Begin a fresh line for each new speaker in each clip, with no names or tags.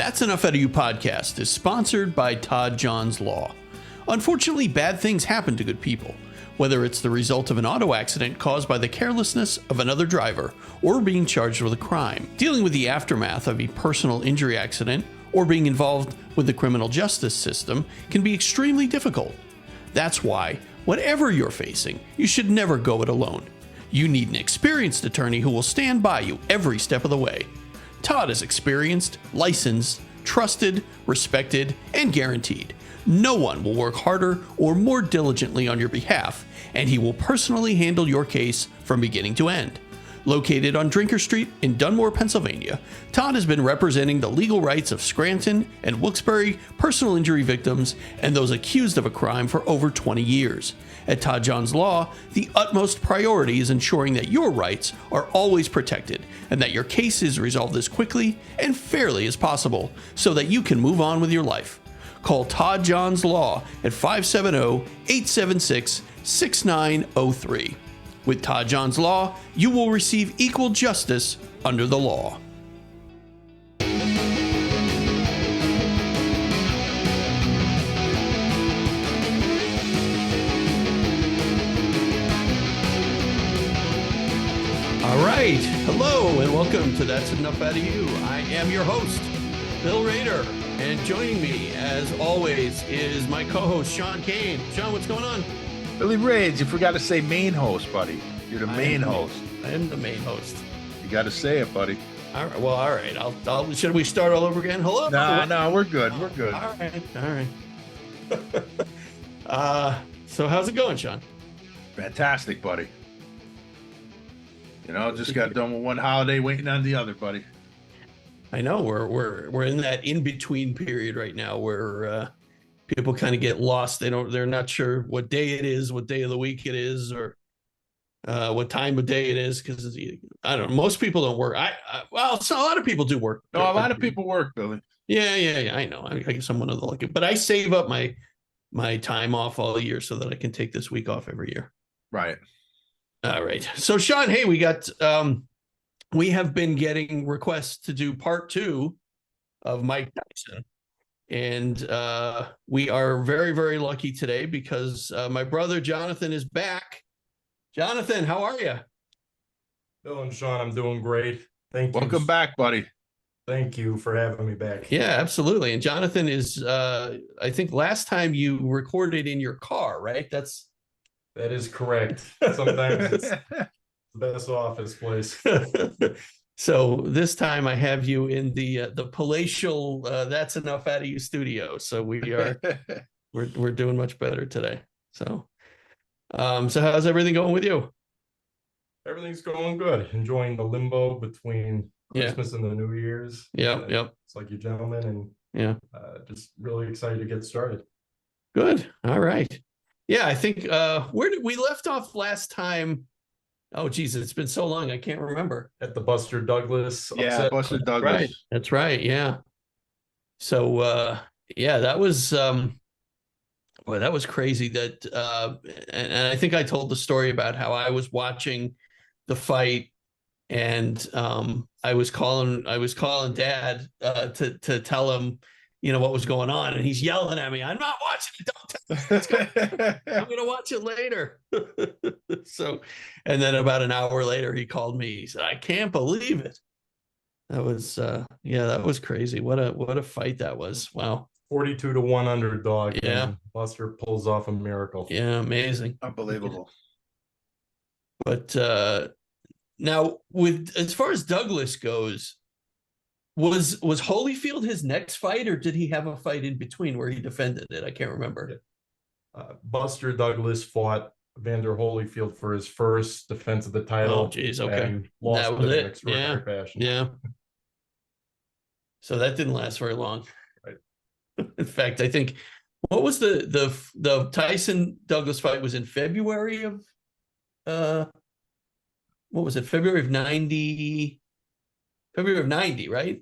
That's Enough Out of You podcast is sponsored by Todd John's Law. Unfortunately, bad things happen to good people, whether it's the result of an auto accident caused by the carelessness of another driver or being charged with a crime. Dealing with the aftermath of a personal injury accident or being involved with the criminal justice system can be extremely difficult. That's why, whatever you're facing, you should never go it alone. You need an experienced attorney who will stand by you every step of the way. Todd is experienced, licensed, trusted, respected, and guaranteed. No one will work harder or more diligently on your behalf, and he will personally handle your case from beginning to end. Located on Drinker Street in Dunmore, Pennsylvania, Todd has been representing the legal rights of Scranton and Wilkes-Barre personal injury victims and those accused of a crime for over 20 years. At Todd John's Law, the utmost priority is ensuring that your rights are always protected and that your case is resolved as quickly and fairly as possible so that you can move on with your life. Call Todd John's Law at 570-876-6903. With Todd John's Law, you will receive equal justice under the law. All right. Hello and welcome to That's Enough Out of You. I am your host, Bill Rader, and joining me, as always, is my co-host, Sean Kane. Sean, what's going on?
Billy Raids, you forgot to say main host, buddy. You're the main host.
I am the main host.
You got to say it, buddy.
All right. Well, all right. I'll. Should we start all over again? Hello.
No, we're good. We're good.
All right. So how's it going, Sean?
Fantastic, buddy. You know, just got done with one holiday, waiting on the other, buddy.
I know we're in that in between period right now where people kind of get lost. They're not sure what day it is, what day of the week it is, or what time of day it is. Because I don't know. Most people don't work. So a lot of people do work.
No, a lot of people work, Billy.
Yeah. I know. I guess I'm one of the lucky, but I save up my time off all year so that I can take this week off every year.
Right.
All right. So Sean, hey, we have been getting requests to do part 2 of Mike Tyson. And we are very, very lucky today because my brother Jonathan is back. Jonathan, how are you?
Bill and Sean, I'm doing great. Thank you.
Welcome back, buddy.
Thank you for having me back.
Yeah, absolutely. And Jonathan is, I think last time you recorded in your car, right?
That is correct. Sometimes it's the best office place.
So this time I have you in the palatial That's Enough Out of You studio. So we're doing much better today. So how's everything going with you?
Everything's going good. Enjoying the limbo between Christmas and the New Year's.
Yep.
It's like you gentlemen,
and
just really excited to get started.
Good. All right. Yeah, I think where did we left off last time? Oh, geez, it's been so long. I can't remember.
At the Buster Douglas.
Yeah, Buster Douglas.
Right. That's right. Yeah. So, that was, that was crazy that, and I think I told the story about how I was watching the fight and I was calling Dad to tell him, what was going on. And he's yelling at me, I'm not watching it. Don't tell me. I'm going to watch it later. So, and then about an hour later, he called me. He said, I can't believe it. That was, that was crazy. What a fight that was. Wow.
42-1 underdog.
Yeah.
And Buster pulls off a miracle.
Yeah. Amazing.
Unbelievable.
But now as far as Douglas goes, was Holyfield his next fight, or did he have a fight in between where he defended it? I can't remember.
Buster Douglas fought Vander Holyfield for his first defense of the title.
Oh, geez, okay.
And lost
That was
in
it.
extraordinary fashion.
Yeah. So that didn't last very long.
Right.
In fact, I think what was the Tyson Douglas fight was in February of what was it? February of 90, right?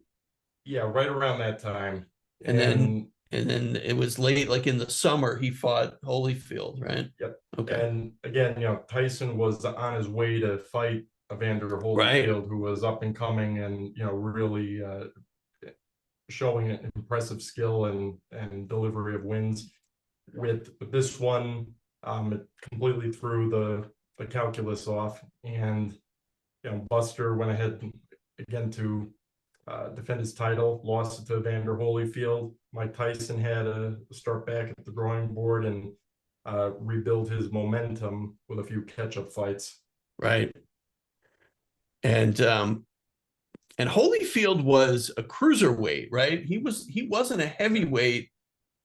Yeah, right around that time.
And then it was late, like in the summer, he fought Holyfield, right?
Yep.
Okay.
And again, Tyson was on his way to fight Evander Holyfield,
Right.
who was up and coming and, really showing an impressive skill and delivery of wins. With this one, it completely threw the calculus off, and Buster went ahead again to defend his title, lost it to Evander Holyfield. Mike Tyson had to start back at the drawing board and rebuild his momentum with a few catch-up fights.
Right. And Holyfield was a cruiserweight, right? He wasn't a heavyweight.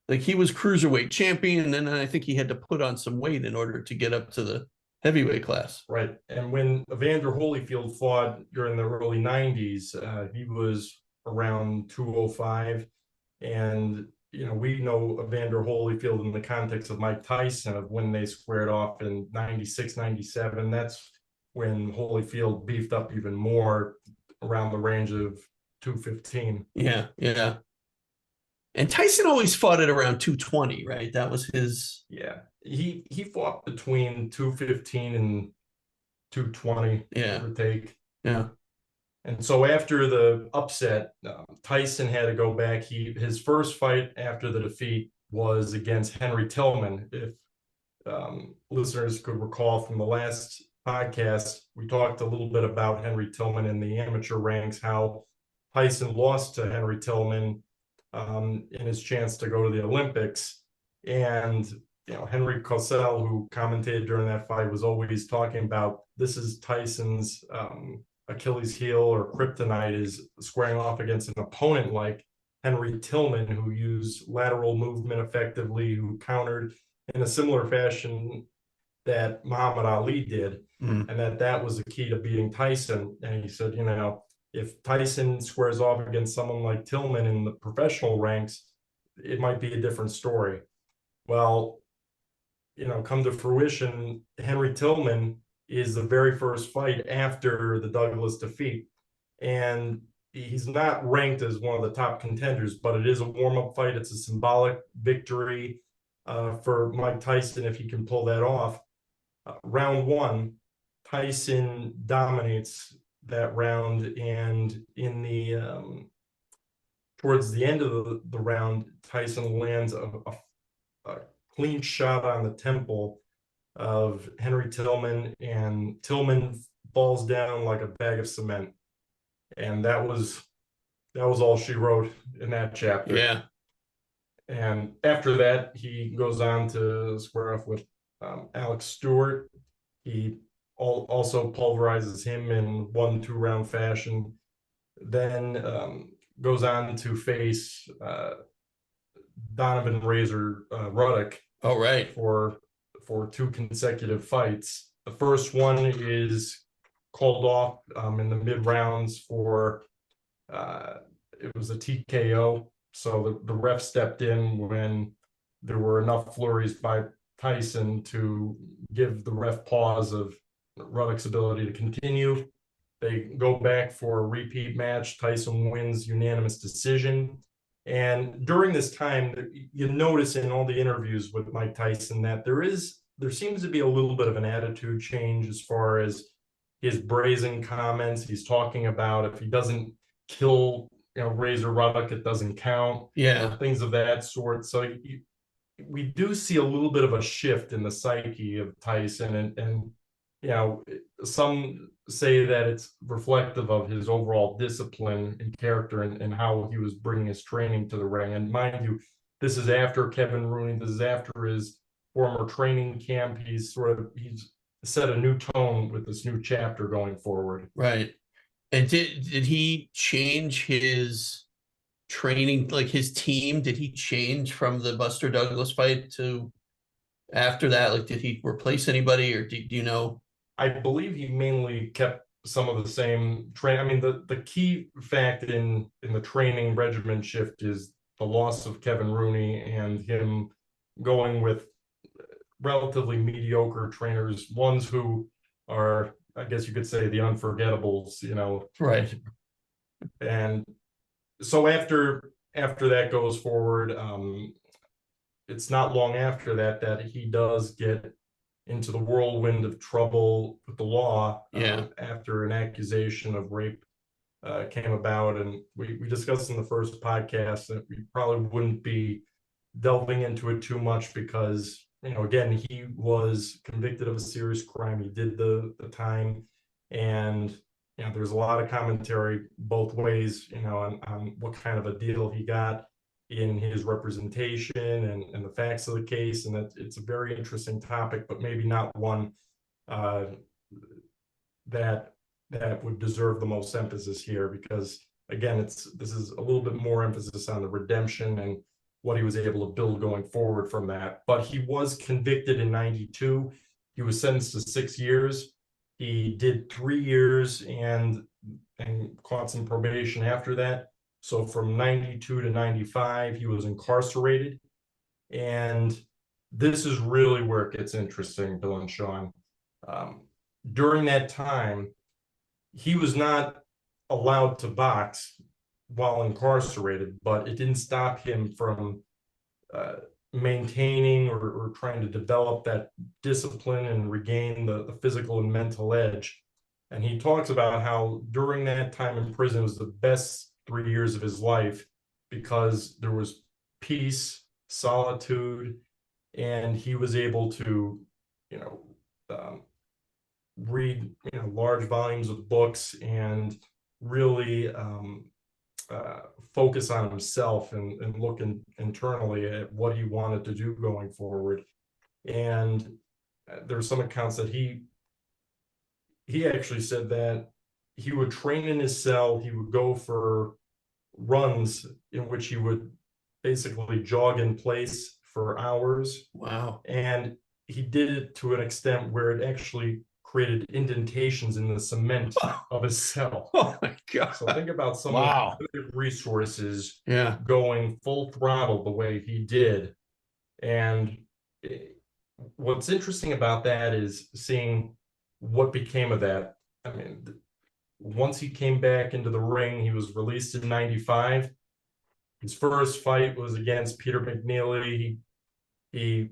Like, he was cruiserweight champion, and then I think he had to put on some weight in order to get up to the heavyweight class.
Right. And when Evander Holyfield fought during the early 90s, he was around 205. And, we know Evander Holyfield in the context of Mike Tyson, of when they squared off in 96, 97. That's when Holyfield beefed up even more, around the range of 215.
Yeah, yeah. And Tyson always fought at around 220, right? That was his.
Yeah. He fought between 215 and 220,
Yeah,
give or take.
yeah.
And so after the upset, Tyson had to go back. His first fight after the defeat was against Henry Tillman. If listeners could recall from the last podcast, we talked a little bit about Henry Tillman in the amateur ranks, how Tyson lost to Henry Tillman in his chance to go to the Olympics. And Henry Cosell, who commentated during that fight, was always talking about, this is Tyson's Achilles heel or kryptonite, is squaring off against an opponent like Henry Tillman, who used lateral movement effectively, who countered in a similar fashion that Muhammad Ali did, and that was the key to beating Tyson. And he said, if Tyson squares off against someone like Tillman in the professional ranks, it might be a different story. Well, come to fruition, Henry Tillman is the very first fight after the Douglas defeat. And he's not ranked as one of the top contenders, but it is a warm-up fight. It's a symbolic victory for Mike Tyson if he can pull that off. Round one, Tyson dominates that round, and in the towards the end of the round, Tyson lands a clean shot on the temple of Henry Tillman, and Tillman falls down like a bag of cement. And that was all she wrote in that chapter.
Yeah.
And after that, he goes on to square off with Alex Stewart. He also pulverizes him in 1-2 round fashion. Then goes on to face Donovan Razor Ruddock.
Oh, right.
For 2 consecutive fights. The first one is called off in the mid rounds for it was a TKO. So the ref stepped in when there were enough flurries by Tyson to give the ref pause of Ruddock's ability to continue. They go back for a repeat match. Tyson wins unanimous decision. And during this time, you notice in all the interviews with Mike Tyson that there seems to be a little bit of an attitude change as far as his brazen comments. He's talking about, if he doesn't kill Razor Ruddock, it doesn't count.
Yeah.
Things of that sort. So we do see a little bit of a shift in the psyche of Tyson, and some say that it's reflective of his overall discipline and character, and how he was bringing his training to the ring. And mind you, this is after Kevin Rooney. This is after his former training camp. He's set a new tone with this new chapter going forward.
Right. And did he change his training, like his team? Did he change from the Buster Douglas fight to after that? Like, did he replace anybody, or do you know?
I believe he mainly kept some of the same training. I mean, the key fact in the training regimen shift is the loss of Kevin Rooney and him going with relatively mediocre trainers, ones who are, I guess you could say, the unforgettables,
Right.
And so after that goes forward, it's not long after that he does get into the whirlwind of trouble with the law.
Yeah.
After an accusation of rape came about, and we discussed in the first podcast that we probably wouldn't be delving into it too much because, again, he was convicted of a serious crime. He did the time, and there's a lot of commentary both ways, on what kind of a deal he got in his representation and the facts of the case, and that it's a very interesting topic, but maybe not one uh, that would deserve the most emphasis here, because again, this is a little bit more emphasis on the redemption and what he was able to build going forward from that. But he was convicted in 92. He was sentenced to 6 years. He did 3 years and caught some probation after that. So from 92 to 95, he was incarcerated. And this is really where it gets interesting, Bill and Sean. During that time, he was not allowed to box while incarcerated, but it didn't stop him from maintaining or trying to develop that discipline and regain the physical and mental edge. And he talks about how during that time in prison was the best 3 years of his life because there was peace, solitude, and he was able to, read, large volumes of books and really focus on himself and look internally at what he wanted to do going forward. And there's some accounts that he actually said that he would train in his cell. He would go for runs in which he would basically jog in place for hours.
Wow.
And he did it to an extent where it actually created indentations in the cement of his cell.
Oh my God.
So think about some
Wow.
of the resources
Yeah.
going full throttle the way he did. And what's interesting about that is seeing what became of that. I mean, once he came back into the ring, he was released in 95. His first fight was against Peter McNeely. He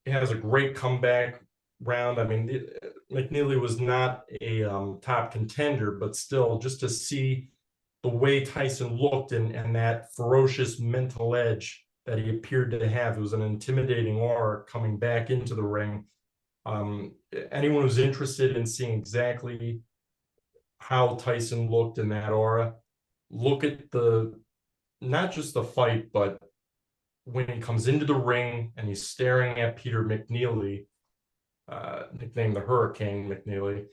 has a great comeback round. I mean, McNeely was not a top contender, but still, just to see the way Tyson looked and that ferocious mental edge that he appeared to have, it was an intimidating aura coming back into the ring. Anyone who's interested in seeing exactly how Tyson looked in that aura, look at not just the fight, but when he comes into the ring and he's staring at Peter McNeely, nicknamed the Hurricane McNeely.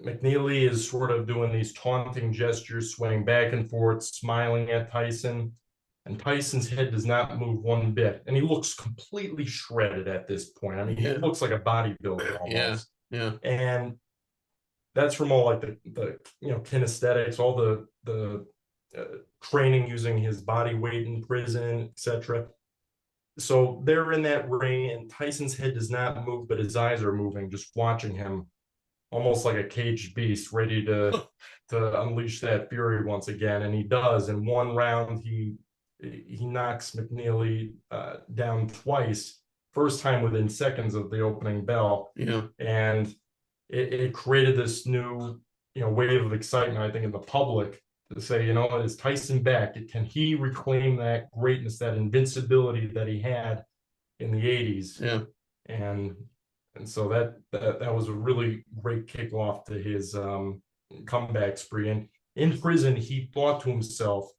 McNeely is sort of doing these taunting gestures, swaying back and forth, smiling at Tyson, and Tyson's head does not move one bit, and he looks completely shredded at this point. I mean, he looks like a bodybuilder almost.
Yeah.
And that's from all like the kinesthetics, all the training using his body weight in prison, etc. So they're in that ring, and Tyson's head does not move, but his eyes are moving, just watching him, almost like a caged beast, ready to unleash that fury once again. And he does. In one round, he knocks McNeely down twice. First time within seconds of the opening bell.
Yeah.
And it created this new, wave of excitement, I think, in the public to say, is Tyson back? Can he reclaim that greatness, that invincibility that he had in the 80s?
Yeah.
And so that was a really great kickoff to his comeback spree. And in prison, he thought to himself,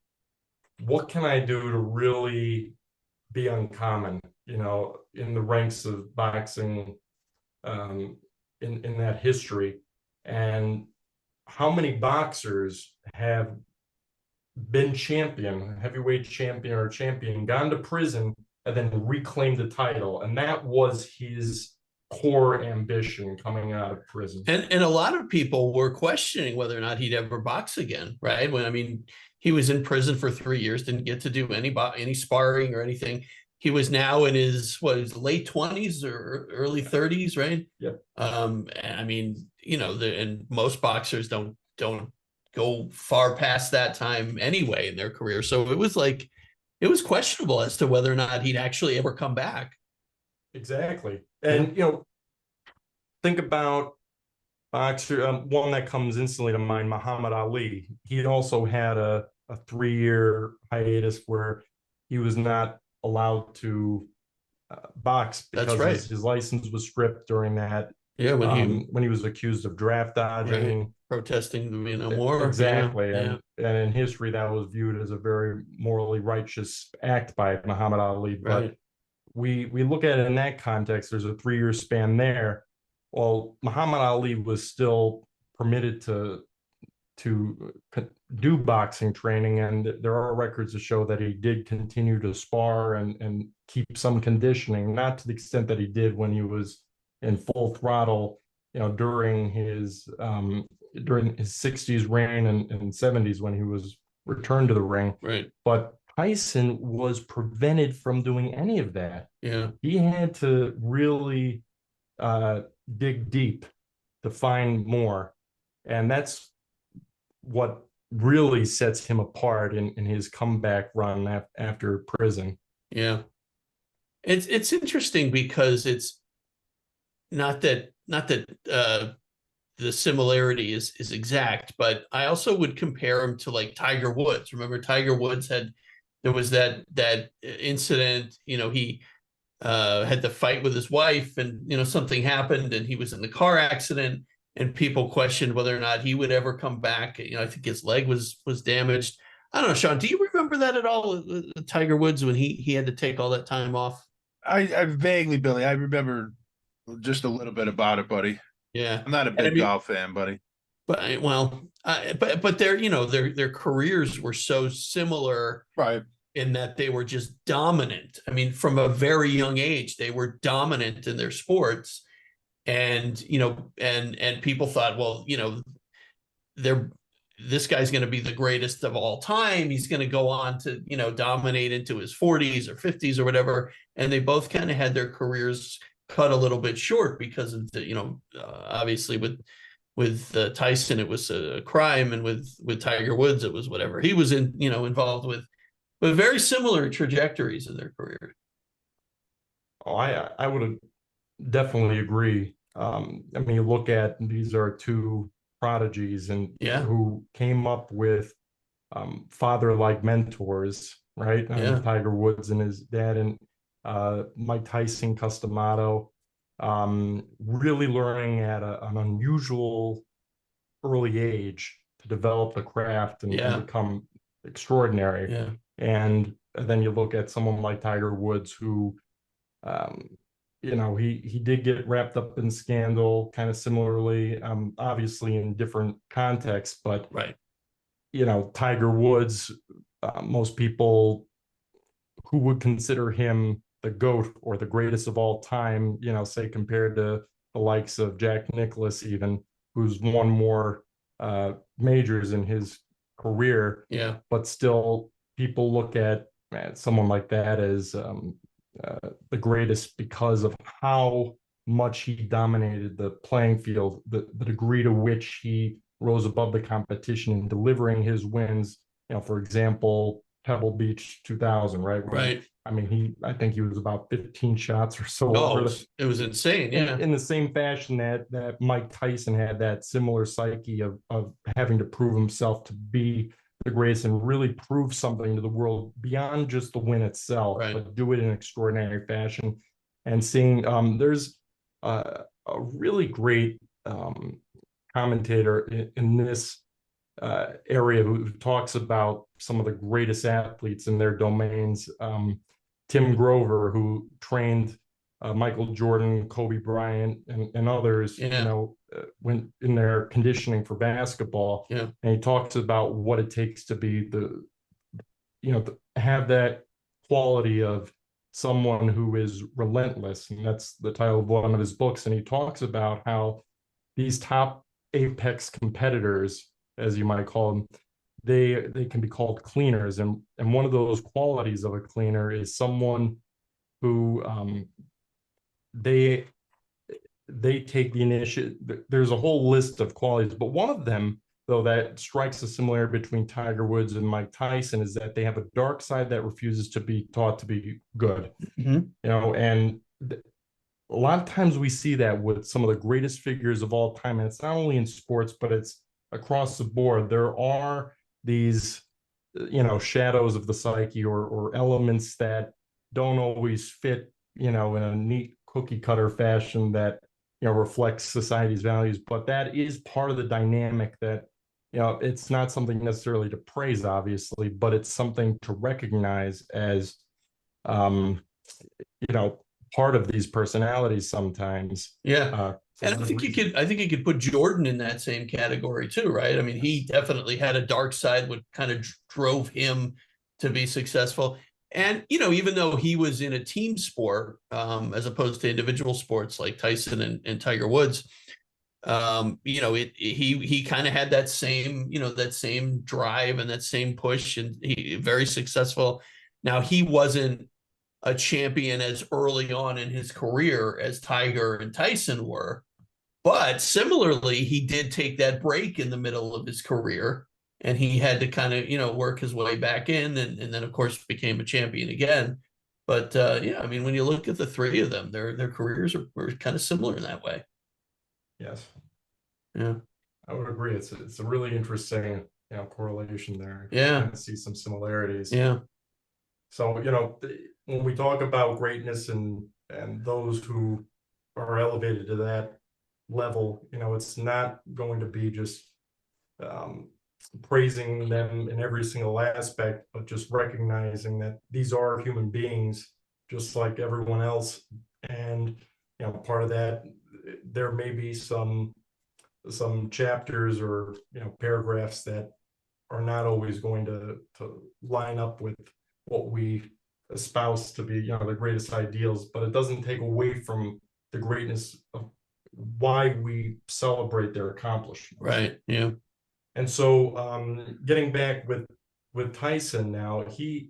what can I do to really be uncommon, in the ranks of boxing, in that history? And how many boxers have been heavyweight champion or champion, gone to prison, and then reclaimed the title? And that was his core ambition coming out of prison.
And a lot of people were questioning whether or not he'd ever box again, right? He was in prison for 3 years, didn't get to do any sparring or anything. He was now in his late 20s or early 30s, right?
Yep.
And most boxers don't go far past that time anyway in their career. So it was questionable as to whether or not he'd actually ever come back.
Exactly. And think about boxer, one that comes instantly to mind, Muhammad Ali. He also had a 3-year hiatus where he was not allowed to box
That's
because
right.
his license was stripped during that,
Yeah,
when he was accused of draft
right,
dodging.
protesting the war. Yeah,
Exactly.
yeah,
And in history, that was viewed as a very morally righteous act by Muhammad Ali. But
right.
we look at it in that context, there's a 3-year span there. Well, Muhammad Ali was still permitted to do boxing training, and there are records to show that he did continue to spar and keep some conditioning, not to the extent that he did when he was in full throttle, during his 60s reign and 70s when he was returned to the ring.
Right.
But Tyson was prevented from doing any of that.
Yeah.
He had to really uh, dig deep to find more. And that's what really sets him apart in his comeback run after prison.
Yeah. It's interesting because it's not that the similarity is exact, but I also would compare him to like Tiger Woods. Remember, Tiger Woods there was that incident. He had to fight with his wife, and something happened, and he was in the car accident, and people questioned whether or not he would ever come back. I think his leg was damaged. I don't know, Sean. Do you remember that at all? Tiger Woods when he had to take all that time off.
I vaguely, Billy, I remember just a little bit about it, buddy.
Yeah,
I'm not a
and I
big
mean,
golf fan, buddy.
but well, but their careers were so similar
Right.
in that they were just dominant. I mean, from a very young age, they were dominant in their sports, and and people thought, well, they're this guy's going to be the greatest of all time. He's going to go on to dominate into his 40s or 50s or whatever. And they both kind of had their careers cut a little bit short because of the obviously with Tyson it was a crime, and with Tiger Woods it was whatever he was involved with, but very similar trajectories in their career.
Oh, I would definitely agree. I mean, you look at these are two prodigies and
Yeah,
who came up with father-like mentors, right?
yeah,
Tiger Woods and his dad, and Mike Tyson, Customato, really learning at an unusual early age to develop the craft and
yeah,
become extraordinary.
yeah,
And then you look at someone like Tiger Woods, who um, he did get wrapped up in scandal, kind of similarly, obviously in different contexts, but
right,
Tiger Woods, most people who would consider him the GOAT or the greatest of all time, say compared to the likes of Jack Nicklaus, even, who's won more majors in his career,
yeah,
but still people look at someone like that as the greatest because of how much he dominated the playing field, the degree to which he rose above the competition in delivering his wins. For example, Pebble Beach 2000, right?
right.
I mean, I think he was about 15 shots or so
Oh,
over
it was insane. Yeah,
in the same fashion that Mike Tyson had that similar psyche of having to prove himself to be the greatest and really prove something to the world beyond just the win itself,
right.
but do it in extraordinary fashion. And seeing there's a really great commentator in this area who talks about some of the greatest athletes in their domains. Tim Grover, who trained Michael Jordan, Kobe Bryant, and others,
Yeah,
when in their conditioning for basketball.
yeah,
And he talks about what it takes to be have that quality of someone who is relentless. And that's the title of one of his books. And he talks about how these top apex competitors, as you might call them, they can be called cleaners. And one of those qualities of a cleaner is someone who they take the initiative. There's a whole list of qualities, but one of them, though, that strikes a similarity between Tiger Woods and Mike Tyson is that they have a dark side that refuses to be taught to be good.
mm-hmm.
And a lot of times we see that with some of the greatest figures of all time, and it's not only in sports, but it's across the board. There are these, shadows of the psyche, or elements that don't always fit, in a neat cookie cutter fashion that reflects society's values. But that is part of the dynamic that, it's not something necessarily to praise, obviously, but it's something to recognize as, um, you know, part of these personalities sometimes.
Yeah.
For
And I
whatever
think
reason.
I think you could put Jordan in that same category too, right? I mean, he definitely had a dark side, what kind of drove him to be successful. And, even though he was in a team sport, as opposed to individual sports like Tyson and Tiger Woods, he kind of had that same, that same drive and that same push, and he very successful. Now, he wasn't a champion as early on in his career as Tiger and Tyson were. But similarly, he did take that break in the middle of his career, and he had to kind of, work his way back in, and then of course became a champion again. But yeah, I mean, when you look at the three of them, their careers were kind of similar in that way.
Yes,
Yeah.
I would agree. It's a really interesting, correlation there.
Yeah.
Kind of see some similarities.
Yeah.
So, when we talk about greatness and those who are elevated to that level, it's not going to be just um, praising them in every single aspect, but just recognizing that these are human beings just like everyone else. And part of that, there may be some chapters or paragraphs that are not always going to line up with what we espouse to be the greatest ideals, but it doesn't take away from the greatness of why we celebrate their accomplishments.
Right. Yeah.
And so, getting back with Tyson now, I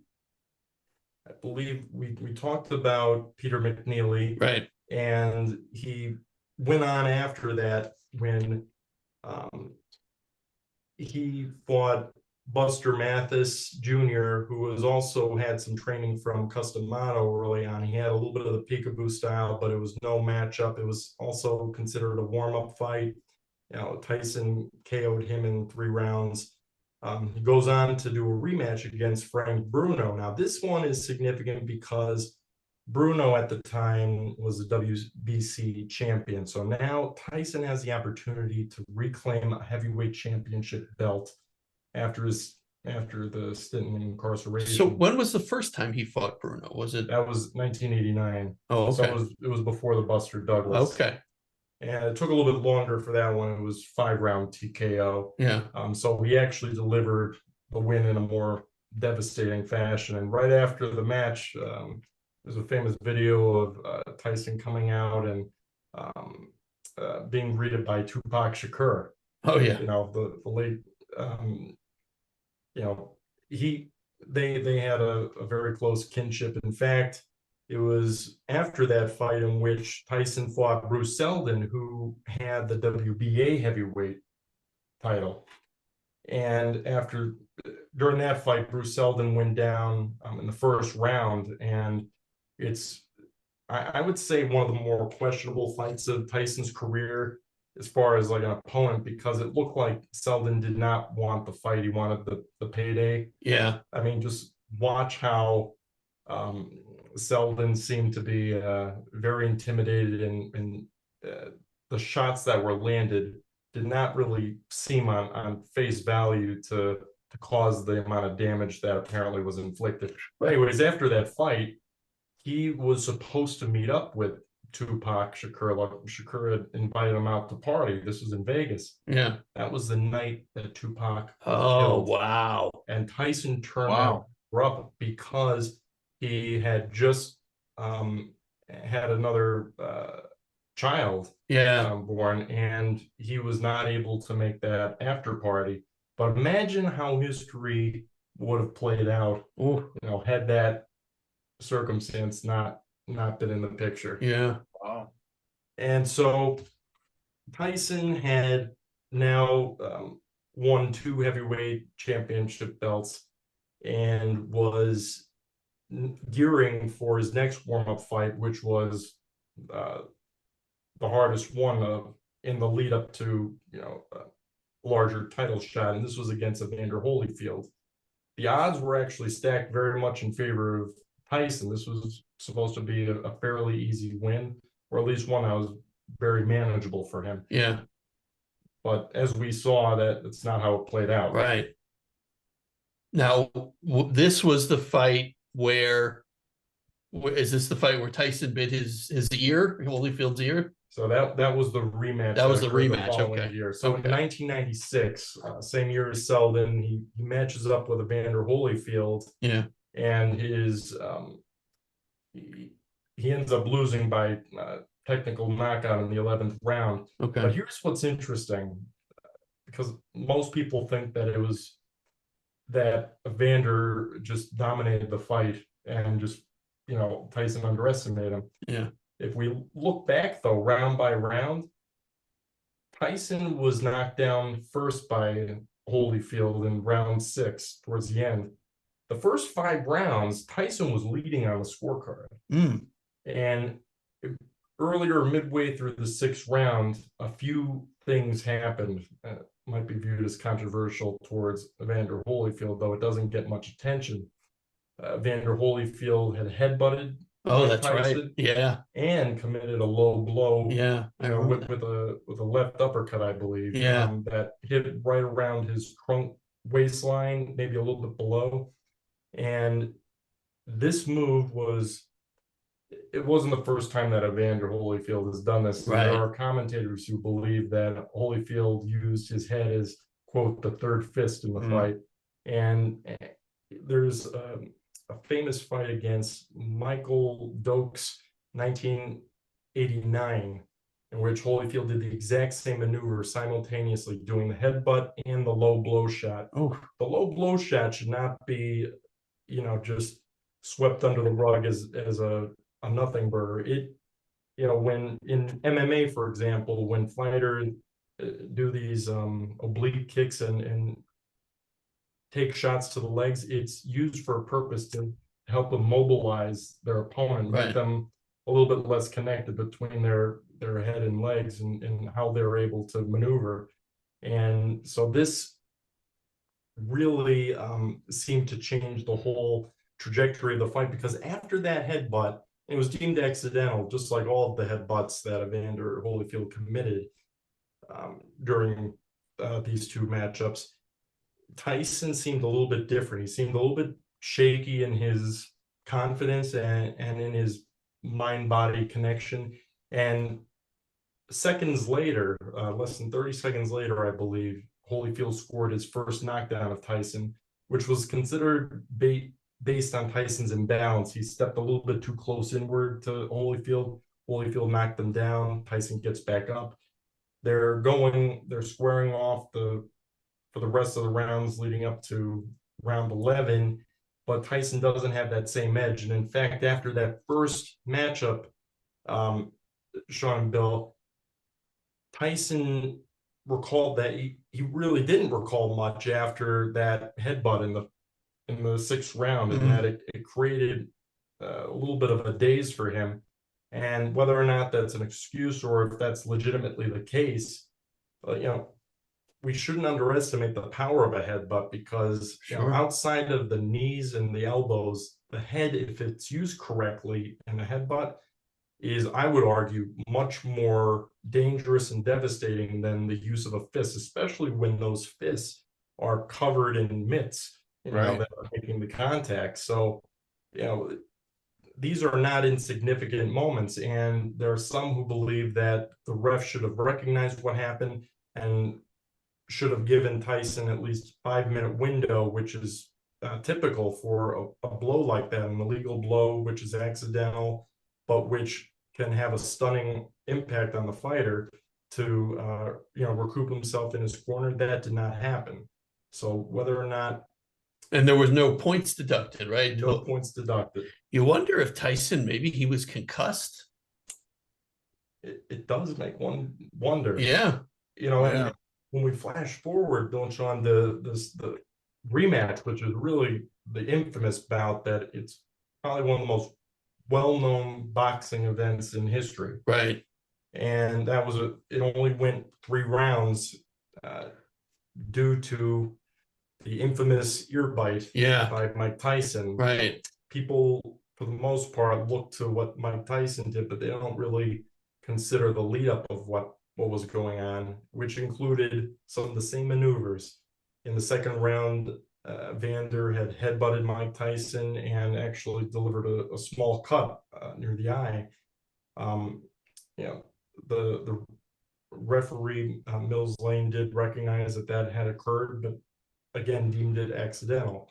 believe we talked about Peter McNeely,
Right.
and he went on after that when um, he fought Buster Mathis Jr., who was also had some training from Customado early on. He had a little bit of the peekaboo style, but it was no matchup. It was also considered a warm-up fight. Tyson KO'd him in 3 rounds. He goes on to do a rematch against Frank Bruno. Now, this one is significant because Bruno at the time was the WBC champion. So now Tyson has the opportunity to reclaim a heavyweight championship belt after the stint in incarceration.
So when was the first time he fought Bruno? Was it?
That was 1989.
Oh, okay.
So it was before the Buster Douglas.
Okay.
And it took a little bit longer for that one. It was 5-round TKO.
Yeah.
So he actually delivered the win in a more devastating fashion. And right after the match, there's a famous video of Tyson coming out and being greeted by Tupac Shakur.
Oh yeah.
The late, they had a very close kinship. In fact, it was after that fight in which Tyson fought Bruce Seldon, who had the WBA heavyweight title. And during that fight, Bruce Seldon went down in the first round, and I would say one of the more questionable fights of Tyson's career as far as like an opponent, because it looked like Seldon did not want the fight. He wanted the payday.
Yeah.
I mean, just watch how Seldon seemed to be very intimidated, and the shots that were landed did not really seem on face value to cause the amount of damage that apparently was inflicted. But anyways, after that fight, he was supposed to meet up with Tupac Shakur. Shakur had invited him out to party. This was in Vegas.
Yeah.
That was the night that Tupac
was
killed.
Wow.
And Tyson turned out up because he had just had another child born, and he was not able to make that after party. But imagine how history would have played out, had that circumstance not been in the picture.
Yeah.
Wow.
And so Tyson had now won 2 heavyweight championship belts and was gearing for his next warm-up fight, which was the hardest one in the lead up to, a larger title shot, and this was against Evander Holyfield. The odds were actually stacked very much in favor of Tyson. This was supposed to be a fairly easy win, or at least one that was very manageable for him.
Yeah.
But as we saw, that's not how it played out.
Right. Now, this was the fight where is this the fight where Tyson bit his ear, Holyfield's ear?
So that was the rematch.
That was the
occurred
rematch.
following
Okay.
year. So in 1996, same year as Selden, he matches up with Evander Holyfield.
Yeah.
And he ends up losing by technical knockout in the 11th round.
Okay.
But here's what's interesting, because most people think that it was that Evander just dominated the fight and just, Tyson underestimated him.
Yeah.
If we look back, though, round by round, Tyson was knocked down first by Holyfield in round 6 towards the end. The first 5 rounds, Tyson was leading on the scorecard. And earlier, midway through the 6th round, a few things happened. Might be viewed as controversial towards Evander Holyfield, though it doesn't get much attention. Evander Holyfield had headbutted.
Oh, that's
Tyson,
right. Yeah.
And committed a low blow.
Yeah.
With a left uppercut, I believe.
Yeah.
That hit right around his trunk waistline, maybe a little bit below. And this move it wasn't the first time that Evander Holyfield has done this.
Right.
There are commentators who believe that Holyfield used his head as, quote, the third fist in the fight. And there's a famous fight against Michael Dokes, 1989, in which Holyfield did the exact same maneuver simultaneously, doing the headbutt and the low blow shot.
Oh.
The low blow shot should not be, just swept under the rug as a nothing burger. It, when in MMA, for example, when fighters do these oblique kicks and take shots to the legs, it's used for a purpose to help them mobilize their opponent,
Right.
make them a little bit less connected between their head and legs and how they're able to maneuver. And so this really seemed to change the whole trajectory of the fight, because after that headbutt, it was deemed accidental, just like all of the headbutts that Evander Holyfield committed during these 2 matchups. Tyson seemed a little bit different. He seemed a little bit shaky in his confidence and in his mind-body connection. And seconds later, less than 30 seconds later, I believe, Holyfield scored his first knockdown of Tyson, which was considered based on Tyson's imbalance. He stepped a little bit too close inward to Holyfield. Holyfield knocked him down. Tyson gets back up. They're squaring off for the rest of the rounds leading up to round 11, but Tyson doesn't have that same edge. And in fact, after that first matchup, Sean and Bill, Tyson recalled that he really didn't recall much after that headbutt in the 6th round, and that it created a little bit of a daze for him. And whether or not that's an excuse or if that's legitimately the case, we shouldn't underestimate the power of a headbutt, because outside of the knees and the elbows, the head, if it's used correctly, and the headbutt is, I would argue, much more dangerous and devastating than the use of a fist, especially when those fists are covered in mitts,
Right.
that are making the contact. So, these are not insignificant moments, and there are some who believe that the ref should have recognized what happened and should have given Tyson at least 5-minute window, which is typical for a blow like that, an illegal blow, which is accidental, but which can have a stunning impact on the fighter to recoup himself in his corner. That did not happen. So whether or not,
and there was no points deducted, right?
No points deducted.
You wonder if Tyson, maybe he was concussed.
It does make one wonder.
Yeah.
And when we flash forward, don't Sean, the rematch, which is really the infamous bout that it's probably one of the most well-known boxing events in history.
Right.
And that was it only went 3 rounds due to the infamous ear bite
Yeah.
by Mike Tyson.
Right.
People, for the most part, look to what Mike Tyson did, but they don't really consider the lead up of what was going on, which included some of the same maneuvers. In the second round, Vander had headbutted Mike Tyson and actually delivered a small cut near the eye. You know, the referee Mills Lane did recognize that had occurred, but again deemed it accidental.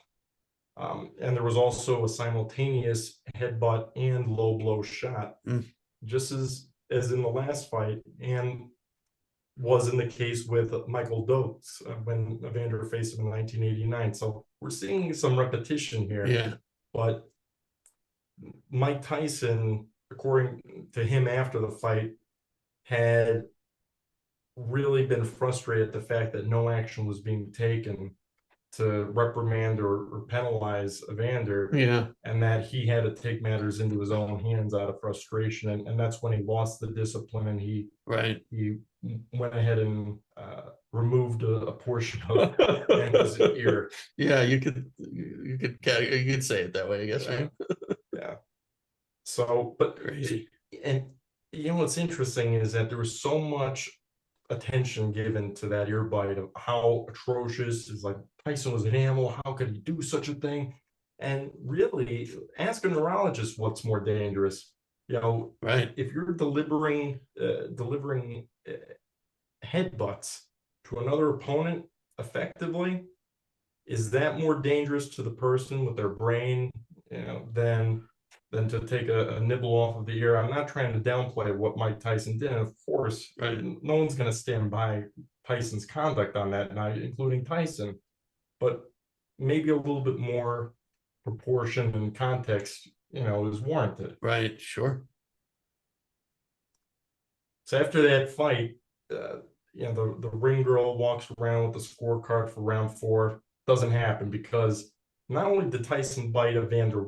And there was also a simultaneous headbutt and low blow shot, just as in the last fight, and was in the case with Michael Dokes when Evander faced him in 1989. So we're seeing some repetition here.
Yeah.
But Mike Tyson, according to him after the fight, had really been frustrated at the fact that no action was being taken to reprimand or penalize Evander.
Yeah.
And that he had to take matters into his own hands out of frustration. And that's when he lost the discipline, and he went ahead and removed a portion of his ear.
Yeah, you could say it that way, I guess, right?
Yeah. So, but
crazy.
And what's interesting is that there was so much attention given to that ear bite of how atrocious is, like, Tyson was an animal. How could he do such a thing? And really, ask a neurologist what's more dangerous.
Right.
If you're delivering headbutts to another opponent effectively, is that more dangerous to the person with their brain, than to take a nibble off of the ear? I'm not trying to downplay what Mike Tyson did. And of course, no one's going to stand by Tyson's conduct on that night, including Tyson. But maybe a little bit more proportion and context, is warranted.
Right. Sure.
So after that fight, the ring girl walks around with the scorecard for round 4. Doesn't happen because not only did Tyson bite Evander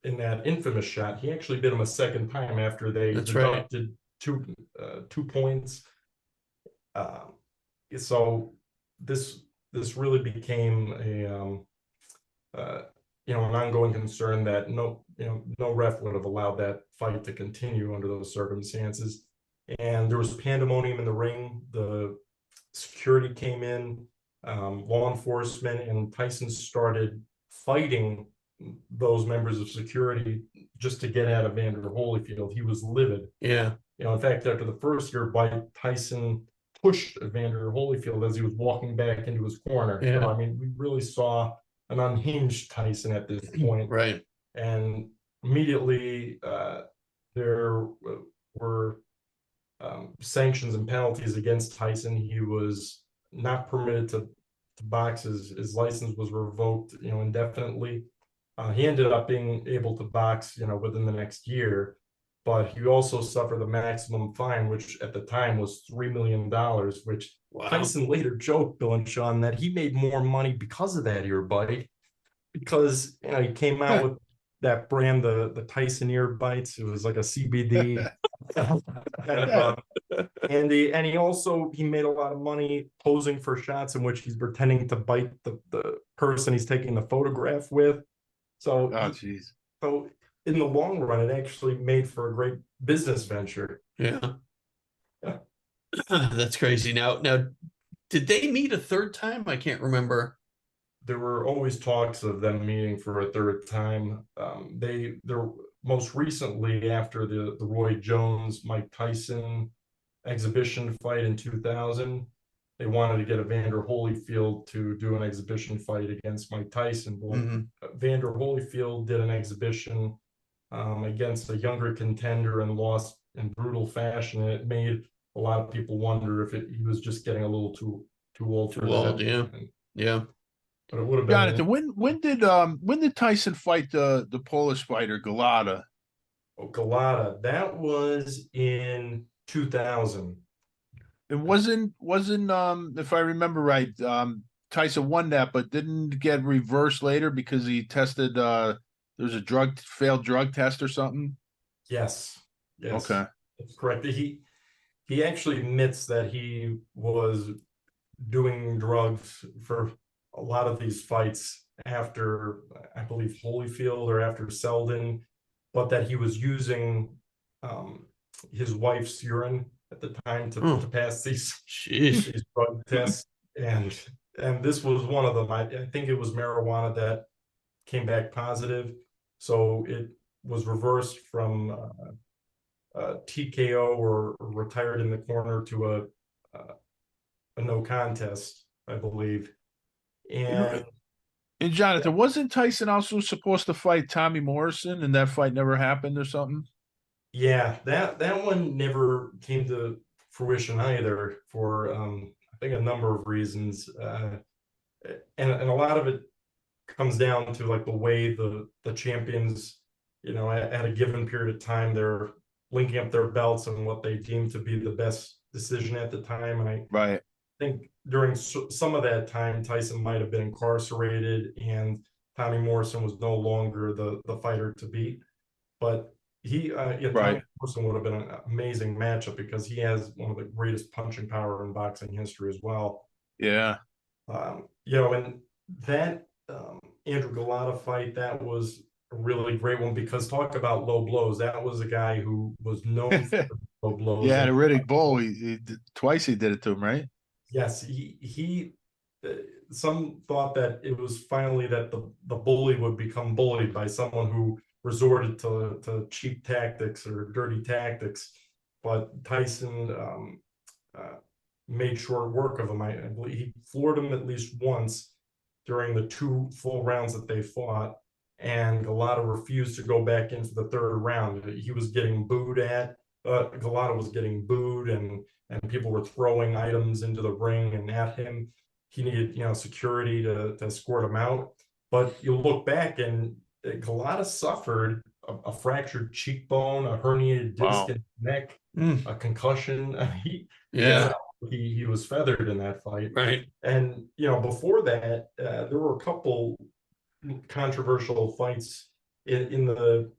in that infamous shot, he actually bit him a second time after they deducted 2 points. So this really became an ongoing concern that no ref would have allowed that fight to continue under those circumstances. And there was pandemonium in the ring. The security came in, law enforcement, and Tyson started fighting those members of security just to get at Evander Holyfield. He was livid.
Yeah.
In fact, after the first ear bite, Tyson pushed Evander Holyfield as he was walking back into his corner.
Yeah.
So, we really saw an unhinged Tyson at this point.
Right.
And immediately there were sanctions and penalties against Tyson. He was not permitted to box. His license was revoked, indefinitely. He ended up being able to box, within the next year, but he also suffered the maximum fine, which at the time was $3 million, which Tyson later joked, Bill and Sean, that he made more money because of that ear bite, because he came out with that brand, the Tyson ear bites. It was like a CBD kind of, and he also made a lot of money posing for shots in which he's pretending to bite the person he's taking the photograph with. So, so in the long run, it actually made for a great business venture.
Yeah. That's crazy. Now, did they meet a third time? I can't remember.
There were always talks of them meeting for a third time. They're most recently, after the Roy Jones Mike Tyson exhibition fight in 2000, they wanted to get Evander Holyfield to do an exhibition fight against Mike Tyson. Well, Evander Holyfield did an exhibition against a younger contender and lost in brutal fashion. And it made a lot of people wonder if he was just getting a little too old for that.
Yeah.
But it would have been.
Jonathan, when did Tyson fight the Polish fighter Galata?
Oh, Galata, that was in 2000.
It wasn't if I remember right, Tyson won that, but didn't get reversed later because he tested There's a failed drug test or something.
Yes, yes,
Okay.
that's correct. He actually admits that he was doing drugs for a lot of these fights after, I believe, Holyfield or after Selden, but that he was using um, his wife's urine at the time to pass
Jeez.
these drug tests, and this was one of them. I think it was marijuana that came back positive, so it was reversed from TKO or retired in the corner to a no contest, I believe. And
And Jonathan, wasn't Tyson also supposed to fight Tommy Morrison, and that fight never happened or something?
yeah, that one never came to fruition either for I think a number of reasons. And a lot of it comes down to like the way the champions, at a given period of time, they're linking up their belts and what they deem to be the best decision at the time. And I
Right.
think during some of that time, Tyson might have been incarcerated, and Tommy Morrison was no longer the fighter to beat. But Tommy
Right.
Morrison would have been an amazing matchup because he has one of the greatest punching power in boxing history as well.
Yeah.
And that Andrew Galata fight, that was a really great one because talk about low blows. That was a guy who was known for low blows.
Yeah,
And
the Riddick Bowl, twice he did it to him, right?
yes, he some thought that it was finally that the bully would become bullied by someone who resorted to cheap tactics or dirty tactics, but Tyson uh, made short work of him. I believe he floored him at least once during the 2 full rounds that they fought, and Galata refused to go back into the third round. He was getting booed at. Galata was getting booed, and people were throwing items into the ring and at him. He needed, security to escort him out. But you look back, and Galata suffered a fractured cheekbone, a herniated disc
Wow.
in the neck,
Mm.
a concussion. He got
Yeah.
out. He was feathered in that fight.
Right.
And before that, there were a couple controversial fights in the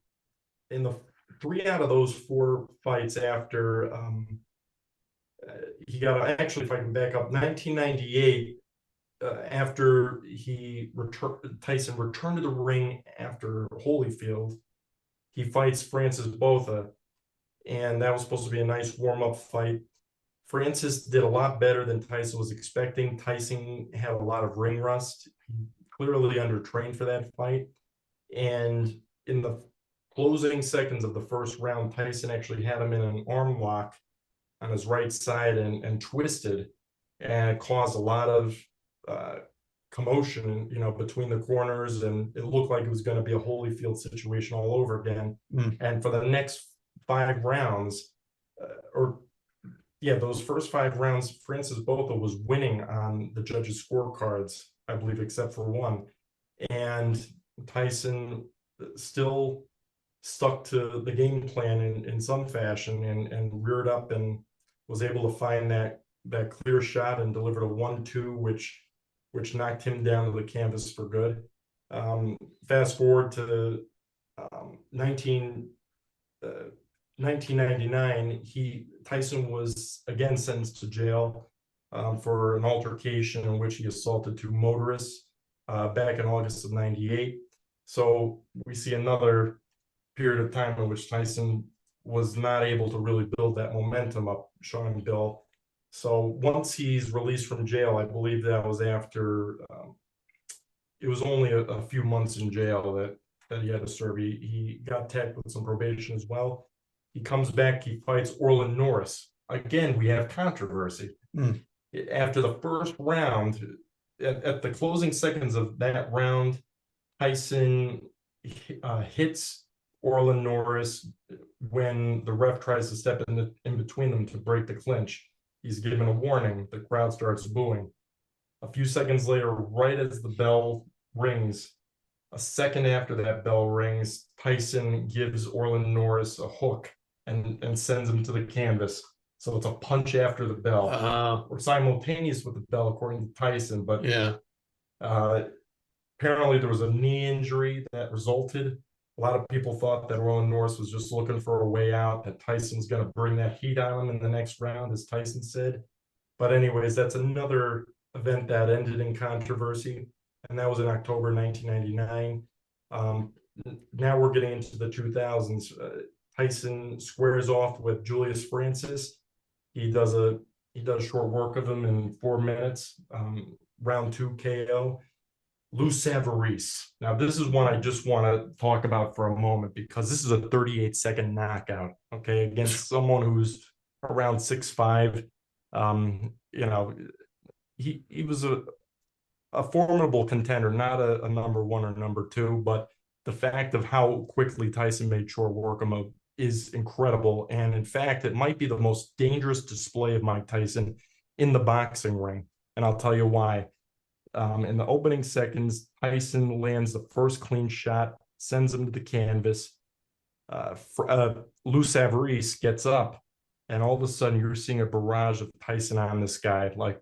3 out of those 4 fights after he got actually, if I can back up, 1998, after Tyson returned to the ring after Holyfield, he fights Francis Botha, and that was supposed to be a nice warm-up fight. Francis did a lot better than Tyson was expecting. Tyson had a lot of ring rust. He clearly undertrained for that fight. And in the closing seconds of the first round, Tyson actually had him in an arm lock on his right side and twisted, and it caused a lot of commotion, between the corners, and it looked like it was going to be a Holyfield situation all over again. And for the next 5 rounds, those first 5 rounds, Francis Botha was winning on the judges' scorecards, I believe, except for one. And Tyson still stuck to the game plan in some fashion and reared up and was able to find that clear shot and delivered a 1-2, which knocked him down to the canvas for good. Fast forward to 1999, Tyson was again sentenced to jail for an altercation in which he assaulted 2 motorists back in August of '98. So we see another period of time in which Tyson was not able to really build that momentum up, Sean Bill. So once he's released from jail, I believe that was after it was only a few months in jail that he had to serve. He got tagged with some probation as well. He comes back, he fights Orlin Norris. Again, we have controversy. After the first round, at the closing seconds of that round, Tyson hits Orlin Norris when the ref tries to step in between them to break the clinch. He's given a warning. The crowd starts booing. A few seconds later, right as the bell rings, a second after that bell rings, Tyson gives Orlin Norris a hook and sends him to the canvas. So it's a punch after the bell, or simultaneous with the bell, according to Tyson. But apparently there was a knee injury that resulted A lot of people thought that Roland Norris was just looking for a way out, that Tyson's going to bring that heat on him in the next round, as Tyson said. But anyways, that's another event that ended in controversy, and that was in October 1999. Now we're getting into the 2000s. Tyson squares off with Julius Francis. He does short work of him in 4 minutes. Round 2 KO. Lou Savarese. Now, this is one I just want to talk about for a moment, because this is a 38-second knockout, okay, against someone who's around 6'5". You know, he was a formidable contender, not a number 1 or number 2, but the fact of how quickly Tyson made short work of him is incredible. And in fact, it might be the most dangerous display of Mike Tyson in the boxing ring. And I'll tell you why. In the opening seconds, Tyson lands the first clean shot, sends him to the canvas. Lou Savarese gets up, and all of a sudden you're seeing a barrage of Tyson on this guy, like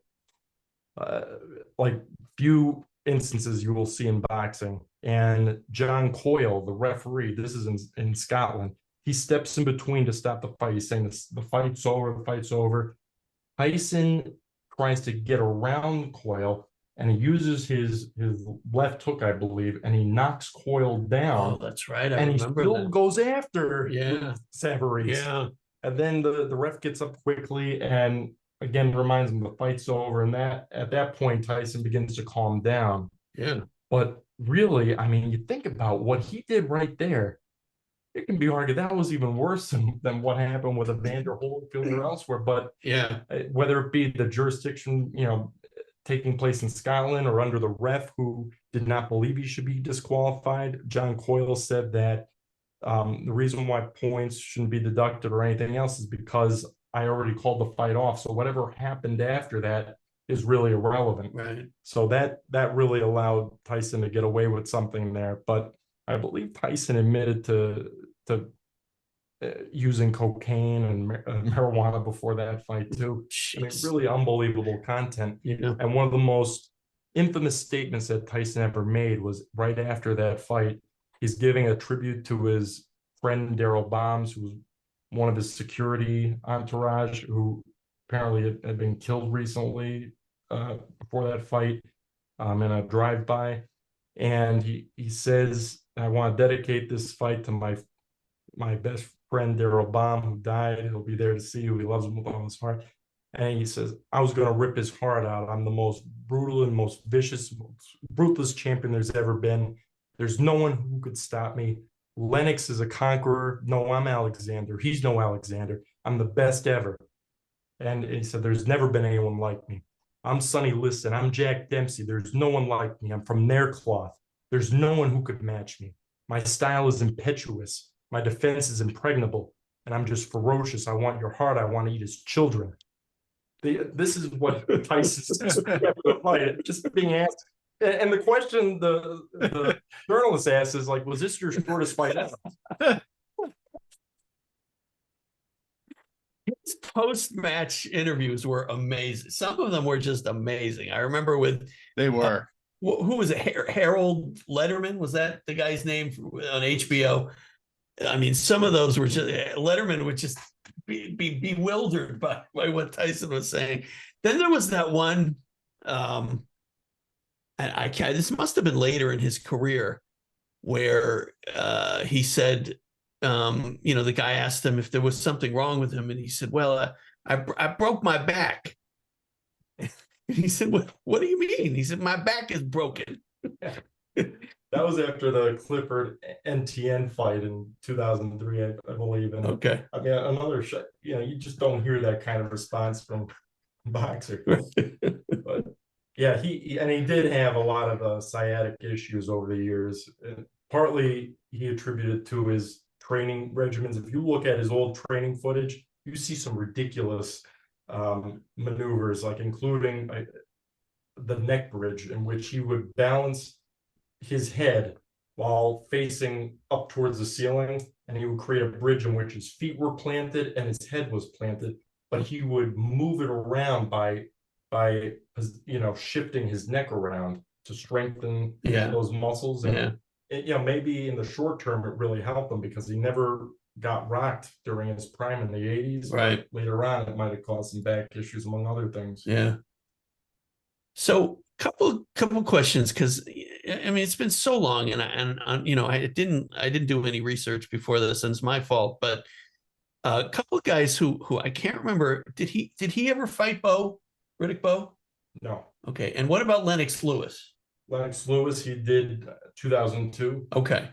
few instances you will see in boxing. And John Coyle, the referee, this is in Scotland, he steps in between to stop the fight. He's saying the fight's over, the fight's over. Tyson tries to get around Coyle, and he uses his left hook, I believe, and he knocks Coyle down.
Oh, that's right. I
and
remember
he still
that.
goes after
Savarese.
Yeah. And then the ref gets up quickly and again reminds him the fight's over. And at that point, Tyson begins to calm down.
Yeah.
But really, I mean, you think about what he did right there. It can be argued that was even worse than what happened with Evander Holyfield or elsewhere. But
yeah,
whether it be the jurisdiction, taking place in Scotland, or under the ref who did not believe he should be disqualified. John Coyle said that the reason why points shouldn't be deducted or anything else is because I already called the fight off. So whatever happened after that is really irrelevant.
right.
So that really allowed Tyson to get away with something there. But I believe Tyson admitted to using cocaine and marijuana before that fight too. I mean, really unbelievable content.
Yeah.
And one of the most infamous statements that Tyson ever made was right after that fight. He's giving a tribute to his friend Daryl Bombs, who was one of his security entourage, who apparently had been killed recently before that fight in a drive-by. And he says, "I want to dedicate this fight to my best friend Daryl Baum, who died. He'll be there to see you. He loves him with all his heart." And he says, "I was going to rip his heart out. I'm the most brutal and most vicious, most ruthless champion there's ever been. There's no one who could stop me. Lennox is a conqueror. No, I'm Alexander. He's no Alexander. I'm the best ever." And he said, "There's never been anyone like me. I'm Sonny Liston. I'm Jack Dempsey. There's no one like me. I'm from their cloth. There's no one who could match me. My style is impetuous. My defense is impregnable. And I'm just ferocious. I want your heart. I want to eat his children." This is what Tyson says after the fight, just being asked. And the question the journalist asks is like, "Was this your shortest fight ever?"
His post-match interviews were amazing. Some of them were just amazing. I remember
they were.
Who was it? Harold Letterman? Was that the guy's name on HBO? I mean, some of those were just Letterman would just be bewildered by what Tyson was saying. Then there was that one, and this must have been later in his career, where he said, the guy asked him if there was something wrong with him, and he said, "Well, I broke my back." And he said, "What do you mean?" He said, "My back is broken."
That was after the Clifford NTN fight in 2003, I believe. And
okay,
I mean, another shot. You just don't hear that kind of response from boxers. But yeah, he did have a lot of sciatic issues over the years. Partly he attributed to his training regimens. If you look at his old training footage, you see some ridiculous maneuvers, like including the neck bridge, in which he would balance his head while facing up towards the ceiling, and he would create a bridge in which his feet were planted and his head was planted, but he would move it around by shifting his neck around to strengthen those muscles. And maybe in the short term it really helped him because he never got rocked during his prime in the 80s.
Right.
But later on, it might have caused some back issues, among other things.
Yeah. So couple questions, because I mean it's been so long, and I didn't do any research before this, and it's my fault. But a couple of guys who I can't remember. Did he ever fight Riddick Bowe?
No.
Okay. And what about Lennox Lewis?
Lennox Lewis, he did 2002.
Okay.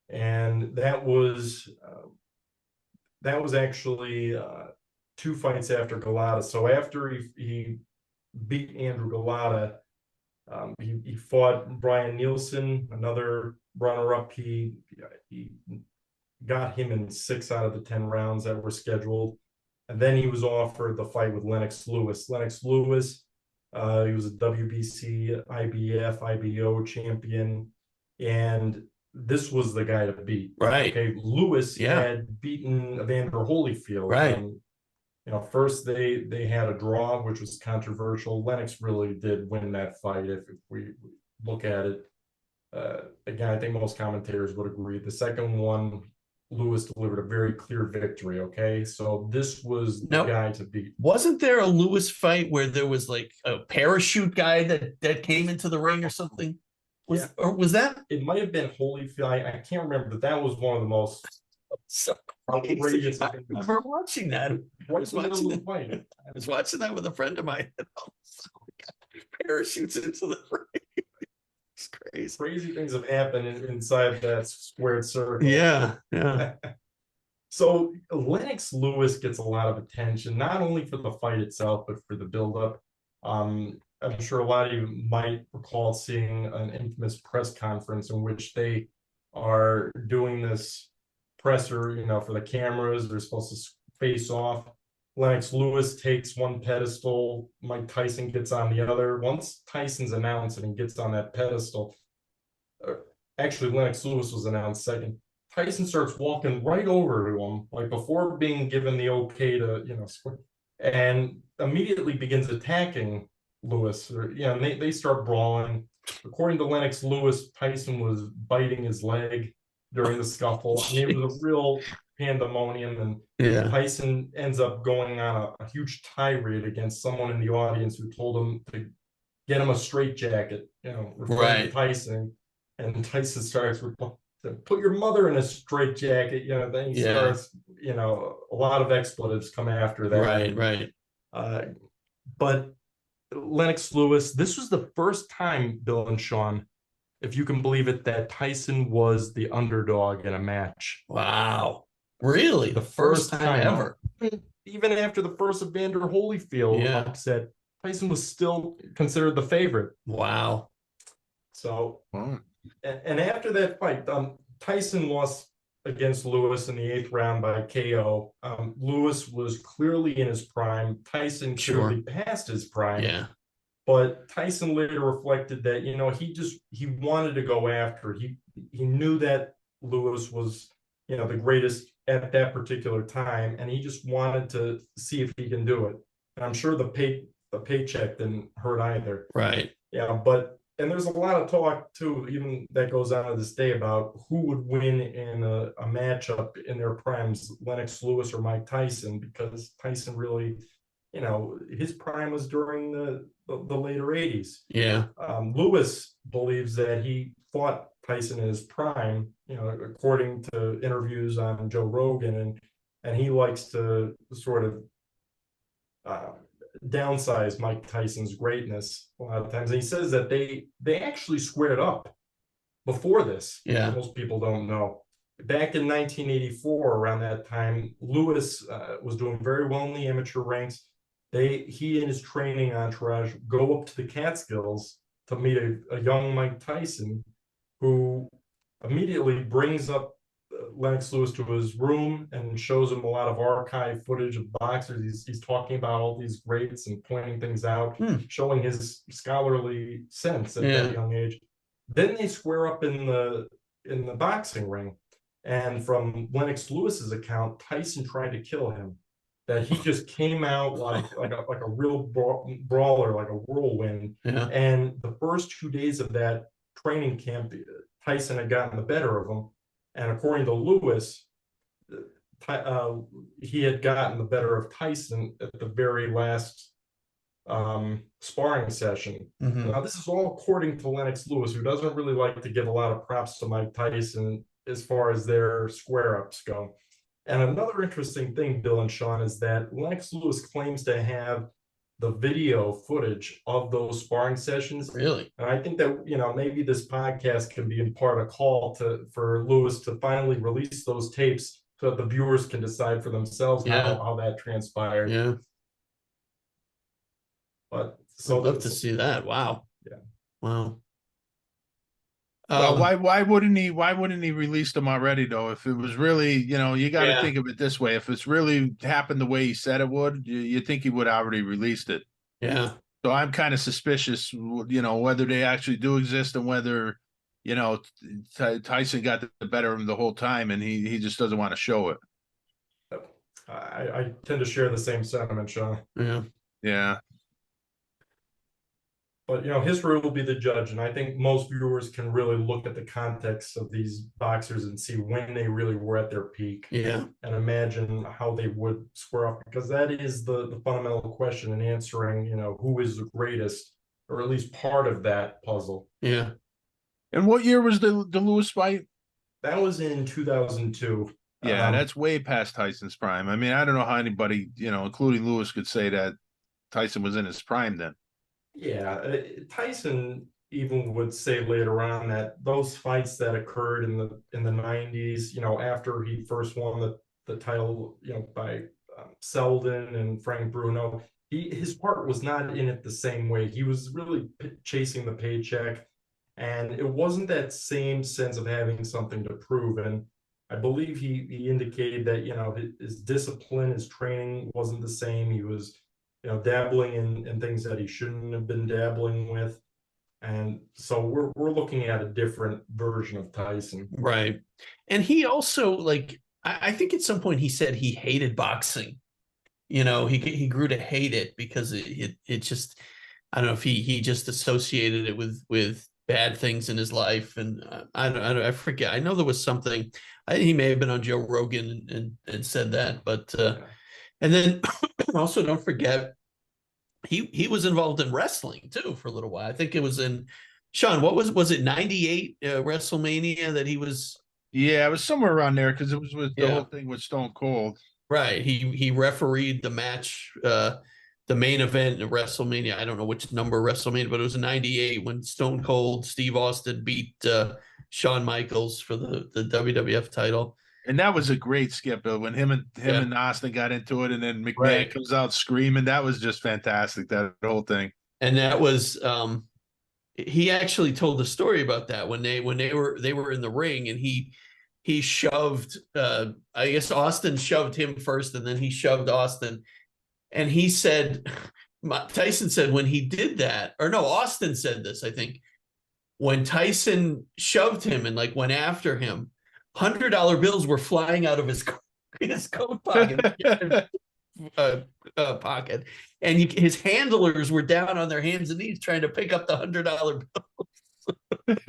And that was actually 2 fights after Galata. So after he beat Andrew Galata, he fought Brian Nielsen, another runner-up. He got him in 6 out of the 10 rounds that were scheduled. And then he was offered the fight with Lennox Lewis. Lennox Lewis, he was a WBC, IBF, IBO champion. And this was the guy to beat.
Right.
Okay. Lewis had beaten Evander Holyfield.
Right.
First they had a draw, which was controversial. Lennox really did win that fight if we look at it. Again, I think most commentators would agree. The second one, Lewis delivered a very clear victory. Okay, so this was the guy to beat.
Wasn't there a Lewis fight where there was like a parachute guy that came into the ring or something? Or was that?
It might have been Holyfield. I can't remember, but that was one of the most outrageous.
I remember watching that. I was watching that with a friend of mine. Parachutes into the ring. It's crazy.
Crazy things have happened inside that squared circle.
Yeah.
So Lennox Lewis gets a lot of attention, not only for the fight itself, but for the buildup. I'm sure a lot of you might recall seeing an infamous press conference in which they are doing this presser, for the cameras. They're supposed to face off. Lennox Lewis takes one pedestal, Mike Tyson gets on the other. Once Tyson's announced and he gets on that pedestal, actually Lennox Lewis was announced second. Tyson starts walking right over to him, like before being given the okay to, and immediately begins attacking Lewis. They start brawling. According to Lennox Lewis, Tyson was biting his leg during the scuffle. It was a real pandemonium, and Tyson ends up going on a huge tirade against someone in the audience who told him to get him a straitjacket, referring to Tyson. And Tyson starts with, put your mother in a straitjacket, then he starts, a lot of expletives come after that.
Right.
But Lennox Lewis, this was the first time, Bill and Sean, if you can believe it, that Tyson was the underdog in a match.
Wow. Really? The first time ever.
Even after the first Evander Holyfield upset, Tyson was still considered the favorite.
Wow.
So, and after that fight, Tyson lost against Lewis in the 8th round by KO. Lewis was clearly in his prime. Tyson clearly past his prime.
Yeah.
But Tyson later reflected that, he wanted to go after. He knew that Lewis was, the greatest at that particular time, and he just wanted to see if he can do it. And I'm sure the paycheck didn't hurt either.
Right.
Yeah, and there's a lot of talk too, even that goes on to this day, about who would win in a matchup in their primes, Lennox Lewis or Mike Tyson, because Tyson really, his prime was during the later 80s.
Yeah.
Lewis believes that he fought Tyson in his prime, according to interviews on Joe Rogan, and he likes to sort of downsize Mike Tyson's greatness a lot of times. And he says that they actually squared up before this.
Yeah.
Most people don't know. Back in 1984, around that time, Lewis was doing very well in the amateur ranks. He and his training entourage go up to the Catskills to meet a young Mike Tyson, who immediately brings up Lennox Lewis to his room and shows him a lot of archive footage of boxers. He's talking about all these greats and pointing things out, showing his scholarly sense at that young age. Then they square up in the boxing ring, and from Lennox Lewis's account, Tyson tried to kill him. That he just came out like a real brawler, like a whirlwind.
Yeah.
And the first 2 days of that training camp, Tyson had gotten the better of him. And according to Lewis, he had gotten the better of Tyson at the very last sparring session. Now, this is all according to Lennox Lewis, who doesn't really like to give a lot of props to Mike Tyson as far as their square-ups go. And another interesting thing, Bill and Sean, is that Lennox Lewis claims to have the video footage of those sparring sessions.
Really?
And I think that, maybe this podcast can be in part a call for Lewis to finally release those tapes so that the viewers can decide for themselves how that transpired.
Yeah.
But
so I'd love to see that. Wow.
Yeah.
Wow.
Well, why wouldn't he release them already though? If it was really, you got to think of it this way. If it's really happened the way he said it would, you think he would already released it.
Yeah.
So I'm kind of suspicious, whether they actually do exist and whether, Tyson got the better of him the whole time and he just doesn't want to show it.
I tend to share the same sentiment, Sean.
Yeah.
Yeah.
But, history will be the judge. And I think most viewers can really look at the context of these boxers and see when they really were at their peak.
Yeah.
And imagine how they would square up, because that is the fundamental question in answering, who is the greatest, or at least part of that puzzle.
Yeah.
And what year was the Lewis fight?
That was in 2002.
Yeah, that's way past Tyson's prime. I mean, I don't know how anybody, including Lewis, could say that Tyson was in his prime then.
Yeah, Tyson even would say later on that those fights that occurred in the 90s, after he first won the title, by Selden and Frank Bruno, his part was not in it the same way. He was really chasing the paycheck, and it wasn't that same sense of having something to prove. And I believe he indicated that his discipline, his training wasn't the same. He was dabbling in things that he shouldn't have been dabbling with. And so we're looking at a different version of Tyson.
Right. And he also, I think at some point he said he hated boxing. He grew to hate it because it just, I don't know if he just associated it with bad things in his life. And I forget. I know there was something, he may have been on Joe Rogan and said that, but and then also don't forget, he was involved in wrestling too for a little while. I think it was in, Sean, was it 98 WrestleMania that he was?
Yeah, it was somewhere around there because it was with the whole thing with Stone Cold.
Right. He refereed the match, the main event in WrestleMania. I don't know which number WrestleMania, but it was in 98 when Stone Cold Steve Austin beat Shawn Michaels for the WWF title.
And that was a great skip when him and Austin got into it, and then McMahon comes out screaming. That was just fantastic, that whole thing.
And that was he actually told the story about that when they were in the ring, and he shoved I guess Austin shoved him first, and then he shoved Austin, and he said, Tyson said when he did that, or no, Austin said this, I think, when Tyson shoved him and went after him, $100 bills were flying out of his coat pocket, pocket, and his handlers were down on their hands and knees trying to pick up the $100 bills.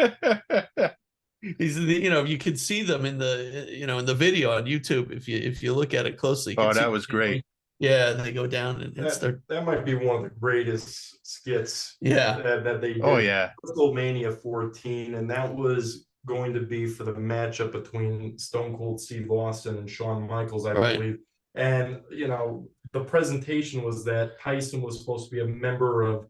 You can see them in the video on YouTube if you look at it closely.
Oh, that was great.
Yeah, they go down and start.
That might be one of the greatest skits.
Yeah.
That they did.
Oh yeah.
WrestleMania 14, and that was going to be for the matchup between Stone Cold Steve Austin and Shawn Michaels, I believe. And the presentation was that Tyson was supposed to be a member of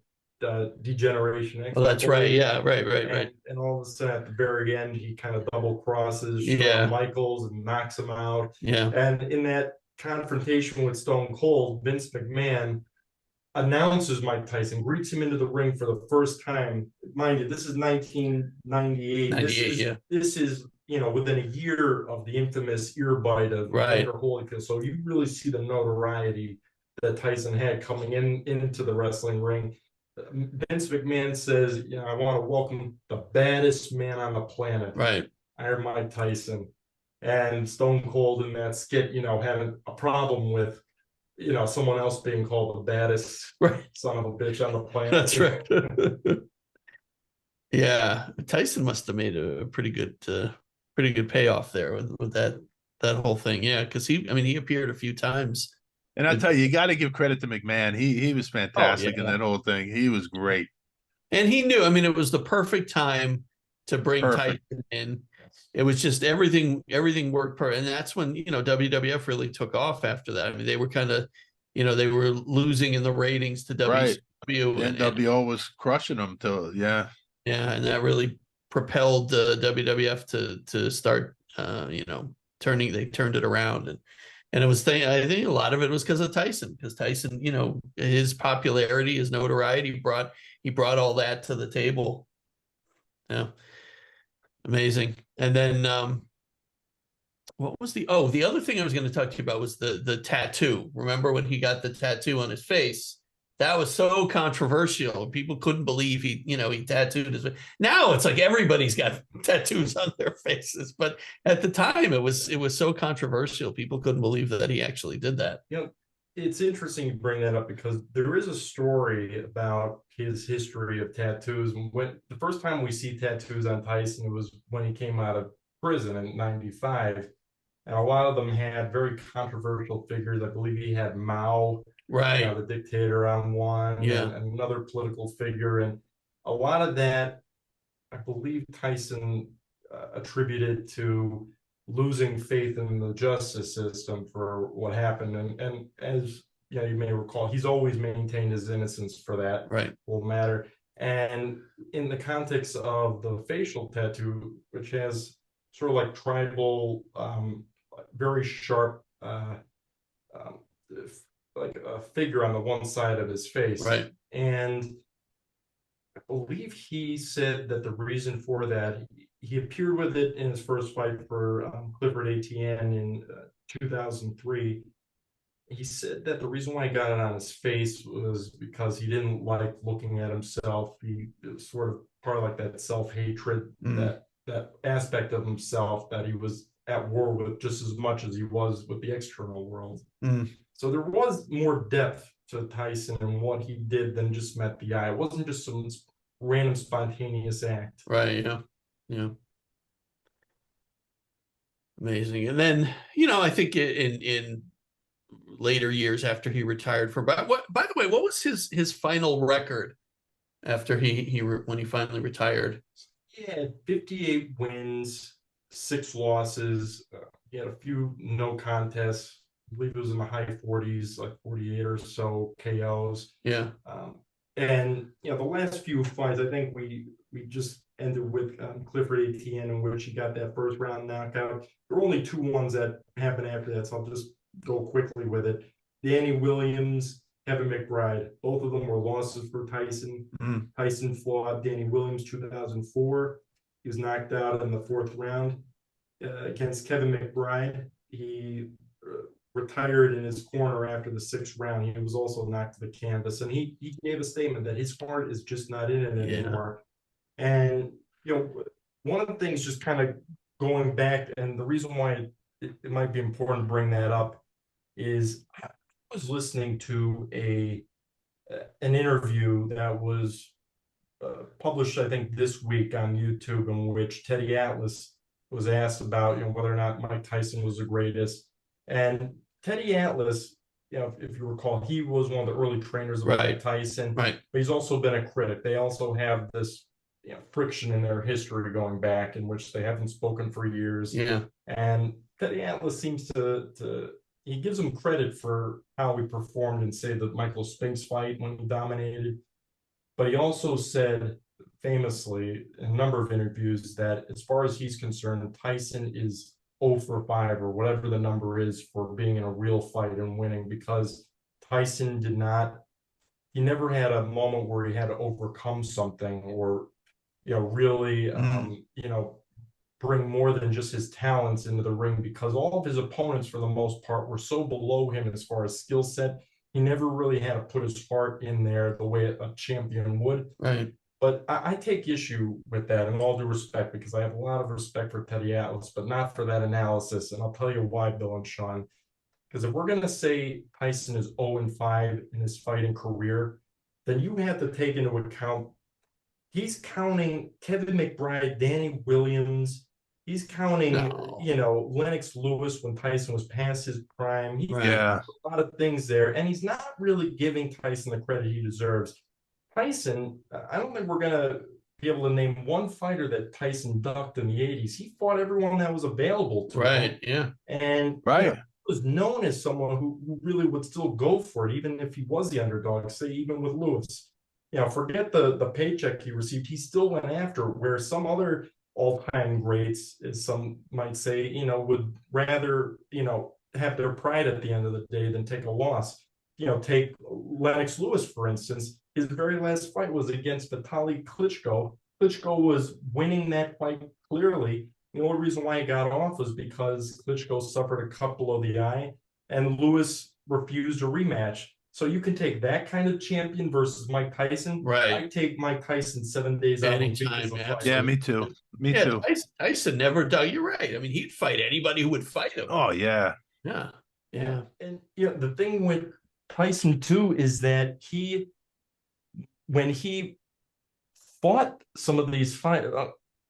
Degeneration X.
Oh, that's right. Yeah, right.
And all of a sudden, at the very end, he kind of double crosses Shawn Michaels and knocks him out.
Yeah.
And in that confrontation with Stone Cold, Vince McMahon announces Mike Tyson, greets him into the ring for the first time. Mind you, this is 1998. This is within a year of the infamous ear bite of Vander Holyfield. So you really see the notoriety that Tyson had coming into the wrestling ring. Vince McMahon says, I want to welcome the baddest man on the planet.
Right.
Iron Mike Tyson. And Stone Cold in that skit, having a problem with, someone else being called the baddest son of a bitch on the planet.
That's right. Yeah, Tyson must have made a pretty good payoff there with that whole thing. Yeah, because I mean, he appeared a few times.
And I tell you, you got to give credit to McMahon. He was
Oh
fantastic in
yeah,
that whole thing. He was great.
and he knew. I mean, it was the perfect time to bring
Perfect.
Tyson in. It was just everything worked perfect, and that's when WWF really took off after that. I mean, they were kind of, they were losing in the ratings to
Right.
WCW,
The
and
NWO was crushing them to yeah.
yeah, and that really propelled the WWF to start, turning. They turned it around, and it was. I think a lot of it was because of Tyson, because Tyson, his popularity, his notoriety he brought all that to the table. Yeah, amazing. And then what was the other thing I was going to talk to you about was the tattoo. Remember when he got the tattoo on his face? That was so controversial. People couldn't believe he tattooed his face. Now it's like everybody's got tattoos on their faces, but at the time it was so controversial. People couldn't believe that he actually did that.
It's interesting you bring that up because there is a story about his history of tattoos. When the first time we see tattoos on Tyson, it was when he came out of prison in '95. And a lot of them had very controversial figures. I believe he had Mao,
Right.
the dictator, on one,
Yeah.
and another political figure. And a lot of that, I believe Tyson attributed to losing faith in the justice system for what happened. And as you may recall, he's always maintained his innocence for that
Right.
whole matter. And in the context of the facial tattoo, which has sort of like tribal, very sharp, um, like a figure on the one side of his face.
Right.
And I believe he said that the reason for that, he appeared with it in his first fight for Clifford ATN in 2003. He said that the reason why he got it on his face was because he didn't like looking at himself. He was sort of part of like that self-hatred, that aspect of himself that he was at war with just as much as he was with the external world. So there was more depth to Tyson and what he did than just met the eye. It wasn't just some random spontaneous act.
Right. Yeah. Yeah. Amazing. And then, I think in later years after he retired from, by the way, what was his final record after when he finally retired?
Yeah, 58 wins, 6 losses. He had a few no contests. I believe it was in the high 40s, like 48 or so KOs.
Yeah.
And the last few fights, I think we just ended with Clifford ATN, in which he got that first round knockout. There were only 2 ones that happened after that, so I'll just go quickly with it. Danny Williams, Kevin McBride, both of them were losses for Tyson. Tyson fought Danny Williams 2004. He was knocked out in the 4th round. Against Kevin McBride, he retired in his corner after the 6th round. He was also knocked to the canvas, and he gave a statement that his heart is just not in it anymore. And one of the things, just kind of going back, and the reason why it might be important to bring that up is I was listening to an interview that was published, I think, this week on YouTube, in which Teddy Atlas was asked about whether or not Mike Tyson was the greatest. And Teddy Atlas, if you recall, he was one of the early trainers of Mike Tyson,
right?
But he's also been a critic. They also have this friction in their history going back, in which they haven't spoken for years.
Yeah.
And Teddy Atlas seems to he gives him credit for how he performed in, say, the Michael Spinks fight when he dominated. But he also said famously in a number of interviews that, as far as he's concerned, Tyson is 0 for 5, or whatever the number is, for being in a real fight and winning, because Tyson he never had a moment where he had to overcome something, or really bring more than just his talents into the ring, because all of his opponents, for the most part, were so below him as far as skill set. He never really had to put his heart in there the way a champion would.
Right.
But I take issue with that, in all due respect, because I have a lot of respect for Teddy Atlas, but not for that analysis. And I'll tell you why, Bill and Sean. Because if we're going to say Tyson is 0 and 5 in his fighting career, then you have to take into account he's counting Kevin McBride, Danny Williams. He's counting, Lennox Lewis when Tyson was past his prime. He's
Yeah.
a lot of things there, and he's not really giving Tyson the credit he deserves. Tyson, I don't think we're gonna be able to name one fighter that Tyson ducked in the 80s. He fought everyone that was available to him.
Right. Yeah.
And
Right.
was known as someone who really would still go for it, even if he was the underdog, say even with Lewis. Forget the paycheck he received. He still went after, where some other all-time greats, as some might say, would rather, have their pride at the end of the day than take a loss. Take Lennox Lewis, for instance. His very last fight was against Vitaly Klitschko. Klitschko was winning that fight clearly. The only reason why he got off was because Klitschko suffered a cut below the eye, and Lewis refused a rematch. So you can take that kind of champion versus Mike Tyson.
Right.
I take Mike Tyson 7 days out of the week as a fighter.
Yeah, me too. Me too.
Tyson never dug. You're right. I mean, he'd fight anybody who would fight him.
Oh yeah.
Yeah. Yeah.
And the thing with Tyson too is that when he fought some of these fights,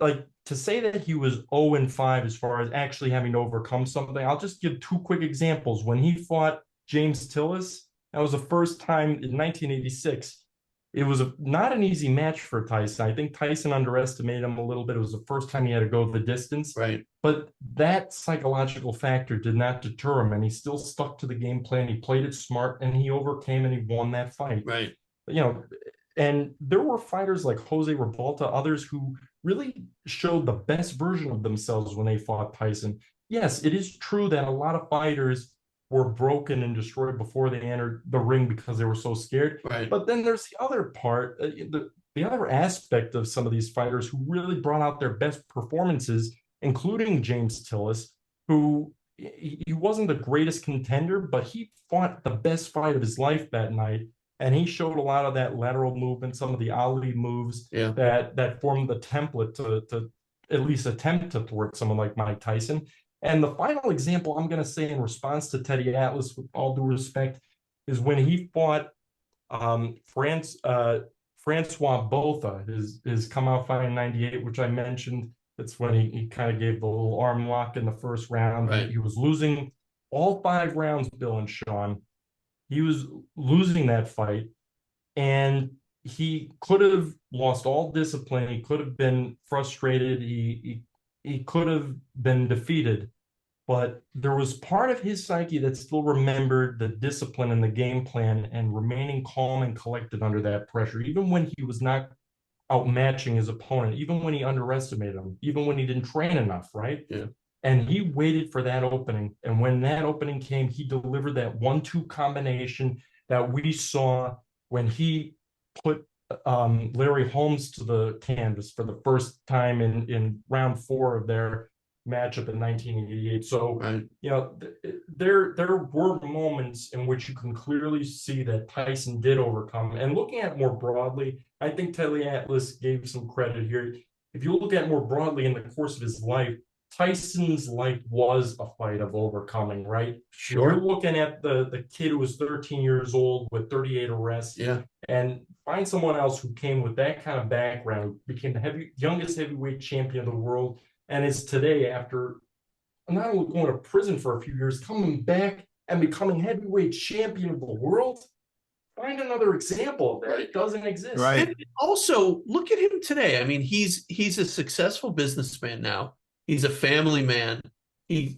like to say that he was 0-5 as far as actually having to overcome something, I'll just give two quick examples. When he fought James Tillis, that was the first time in 1986. It was not an easy match for Tyson. I think Tyson underestimated him a little bit. It was the first time he had to go the distance.
Right.
But that psychological factor did not deter him, and he still stuck to the game plan. He played it smart, and he overcame and he won that fight.
Right.
And there were fighters like Jose Revolta, others who really showed the best version of themselves when they fought Tyson. Yes, it is true that a lot of fighters were broken and destroyed before they entered the ring because they were so scared.
Right.
But then there's the other part, the other aspect of some of these fighters who really brought out their best performances, including James Tillis, who he wasn't the greatest contender, but he fought the best fight of his life that night. And he showed a lot of that lateral movement, some of the Ali moves that formed the template to at least attempt to thwart someone like Mike Tyson. And the final example I'm going to say in response to Teddy Atlas, with all due respect, is when he fought Francois Botha, his come out fight in 98, which I mentioned. That's when he kind of gave the little arm lock in the first round.
Right.
He was losing all 5 rounds, Bill and Sean. He was losing that fight, and he could have lost all discipline. He could have been frustrated. He could have been defeated, but there was part of his psyche that still remembered the discipline and the game plan and remaining calm and collected under that pressure, even when he was not outmatching his opponent, even when he underestimated him, even when he didn't train enough, right?
Yeah.
And he waited for that opening. And when that opening came, he delivered that 1-2 combination that we saw when he put Larry Holmes to the canvas for the first time in round 4 of their matchup in 1988. So,
Right.
There were moments in which you can clearly see that Tyson did overcome. And looking at more broadly, I think Teddy Atlas gave some credit here. If you look at more broadly in the course of his life, Tyson's life was a fight of overcoming, right?
Sure.
You're looking at the kid who was 13 years old with 38 arrests.
Yeah.
And find someone else who came with that kind of background, became the youngest heavyweight champion of the world, and is today, after not only going to prison for a few years, coming back and becoming heavyweight champion of the world. Find another example of that. It doesn't exist.
Right.
And also, look at him today. I mean, he's a successful businessman now. He's a family man. He's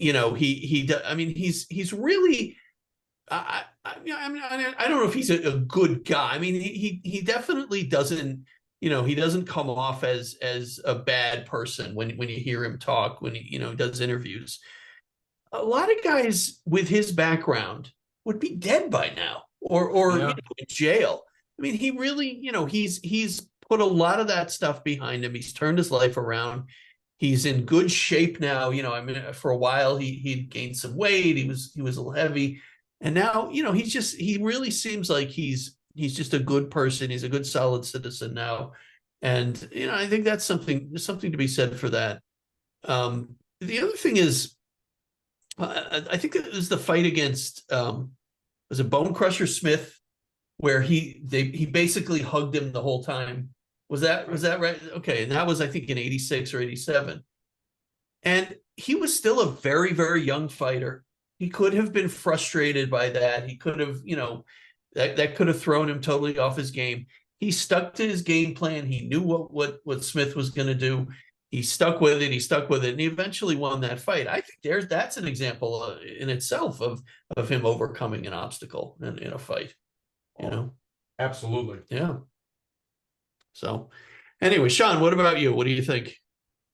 really. I don't know if he's a good guy. I mean, he definitely doesn't. He doesn't come off as a bad person when you hear him talk, when he does interviews. A lot of guys with his background would be dead by now, or in jail. I mean, he really, he's put a lot of that stuff behind him. He's turned his life around. He's in good shape now. I mean, for a while he'd gained some weight. He was a little heavy, and now he really seems like he's just a good person. He's a good, solid citizen now, and I think that's something to be said for that. The other thing is, I think it was the fight against was it Bone Crusher Smith, where he basically hugged him the whole time, Was that right? Okay, and that was I think in 86 or 87. And he was still a very, very young fighter. He could have been frustrated by that. He could have, that could have thrown him totally off his game. He stuck to his game plan. He knew what Smith was going to do. He stuck with it. He stuck with it, and he eventually won that fight. I think that's an example in itself of him overcoming an obstacle in a fight.
Absolutely.
Yeah. So, anyway, Sean, what about you? What do you think?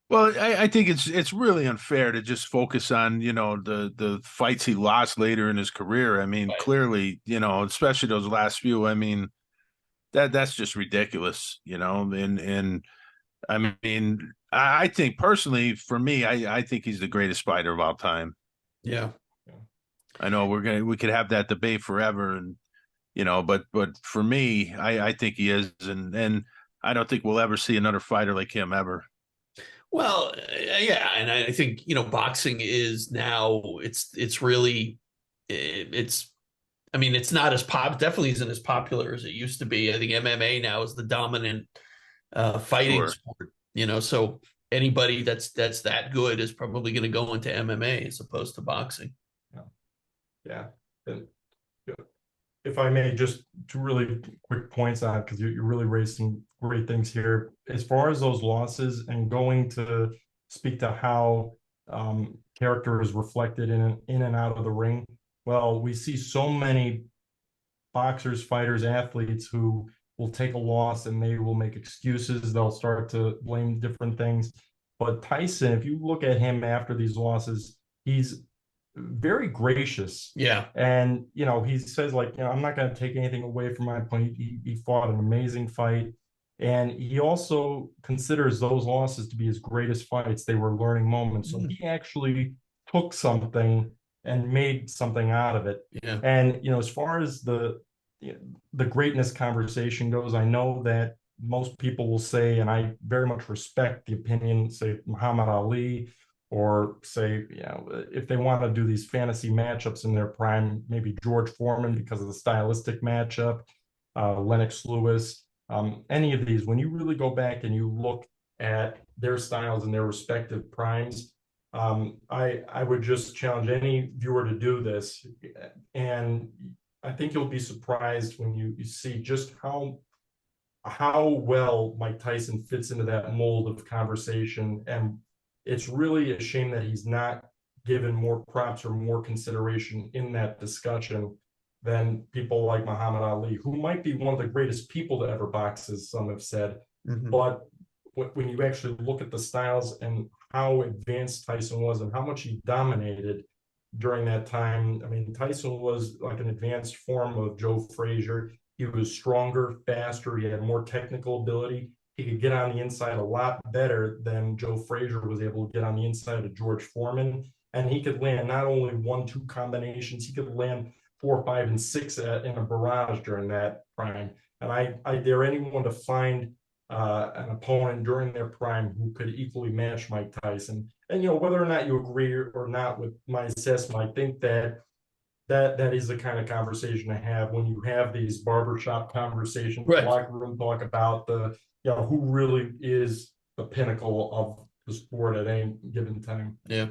Well, I think it's really unfair to just focus on, the fights he lost later in his career. I mean,
Right.
clearly, especially those last few. I mean, that's just ridiculous, and I mean, I think personally, for me, I think he's the greatest fighter of all time.
Yeah.
I know we could have that debate forever, and but for me, I think he is, and I don't think we'll ever see another fighter like him ever.
Well, yeah, and I think boxing is now it's really it's I mean it's not as definitely isn't as popular as it used to be. I think MMA now is the dominant fighting
Sure.
sport. So anybody that's that good is probably going to go into MMA as opposed to boxing.
Yeah. And if I may, just two really quick points on it, because you really raised some great things here. As far as those losses and going to speak to how character is reflected in and out of the ring. Well, we see so many boxers, fighters, athletes who will take a loss and they will make excuses. They'll start to blame different things. But Tyson, if you look at him after these losses, he's very gracious.
Yeah.
And, he says like, I'm not going to take anything away from my opponent. He fought an amazing fight. And he also considers those losses to be his greatest fights. They were learning moments. So he actually took something and made something out of it.
Yeah.
And, as far as the greatness conversation goes, I know that most people will say, and I very much respect the opinion, say Muhammad Ali, or say, if they want to do these fantasy matchups in their prime, maybe George Foreman because of the stylistic matchup, Lennox Lewis, any of these, when you really go back and you look at their styles and their respective primes, I would just challenge any viewer to do this. And I think you'll be surprised when you see just how well Mike Tyson fits into that mold of conversation. And it's really a shame that he's not given more props or more consideration in that discussion than people like Muhammad Ali, who might be one of the greatest people to ever box, as some have said. But when you actually look at the styles and how advanced Tyson was and how much he dominated during that time, I mean, Tyson was like an advanced form of Joe Frazier. He was stronger, faster. He had more technical ability. He could get on the inside a lot better than Joe Frazier was able to get on the inside of George Foreman. And he could land not only 1-2 combinations, he could land 4, 5, and 6 in a barrage during that prime. And I dare anyone to find an opponent during their prime who could equally match Mike Tyson. And whether or not you agree or not with my assessment, I think that is the kind of conversation to have when you have these barbershop conversations,
Right.
locker room talk about who really is the pinnacle of the sport at any given time.
Yeah.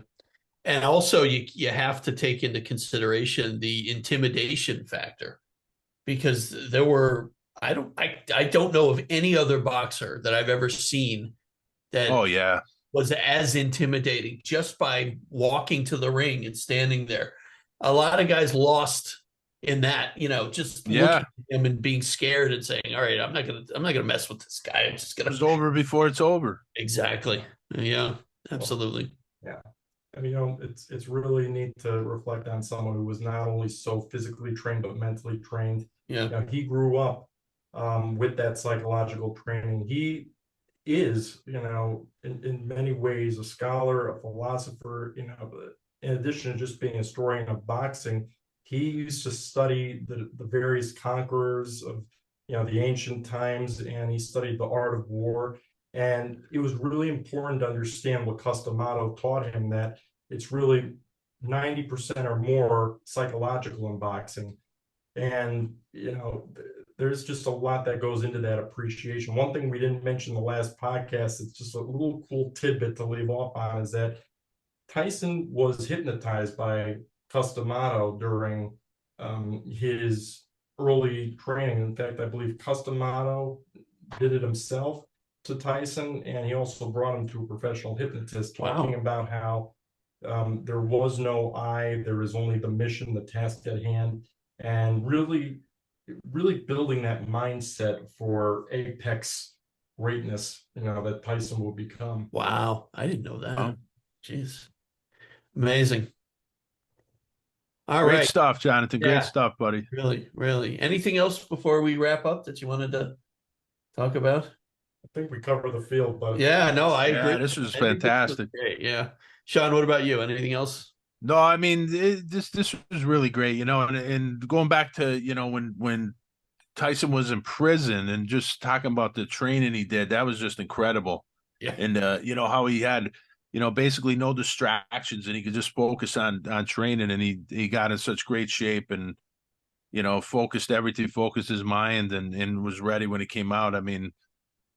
And also you have to take into consideration the intimidation factor, because there were, I don't know of any other boxer that I've ever seen that was as intimidating just by walking to the ring and standing there. A lot of guys lost in that, just looking at him and being scared and saying, all right, I'm not gonna mess with this guy. I'm just gonna.
It's over before it's over.
Exactly. Yeah, absolutely.
Yeah. And it's really neat to reflect on someone who was not only so physically trained but mentally trained.
Yeah.
He grew up with that psychological training. He is, in many ways, a scholar, a philosopher. In addition to just being a historian of boxing, he used to study the various conquerors of the ancient times, and he studied the art of war. And it was really important to understand what Customato taught him, that it's really 90% or more psychological in boxing. And there's just a lot that goes into that appreciation. One thing we didn't mention in the last podcast, it's just a little cool tidbit to leave off on, is that Tyson was hypnotized by Customato during his early training. In fact, I believe Customato did it himself to Tyson, and he also brought him to a professional hypnotist, talking about how there was no I, there was only the mission, the task at hand, and really building that mindset for apex greatness, that Tyson will become.
Wow, I didn't know that. Jeez, amazing. All right.
Great stuff, Jonathan. Great stuff, buddy.
Really, really. Anything else before we wrap up that you wanted to talk about?
I think we covered the field, but
yeah, no, I agree.
This was fantastic.
Great. Yeah, Sean, what about you? Anything else?
No, I mean, this was really great, and going back to, when Tyson was in prison and just talking about the training he did, that was just incredible.
Yeah.
And, how he had, basically no distractions, and he could just focus on training, and he got in such great shape, and, focused his mind and was ready when he came out. I mean,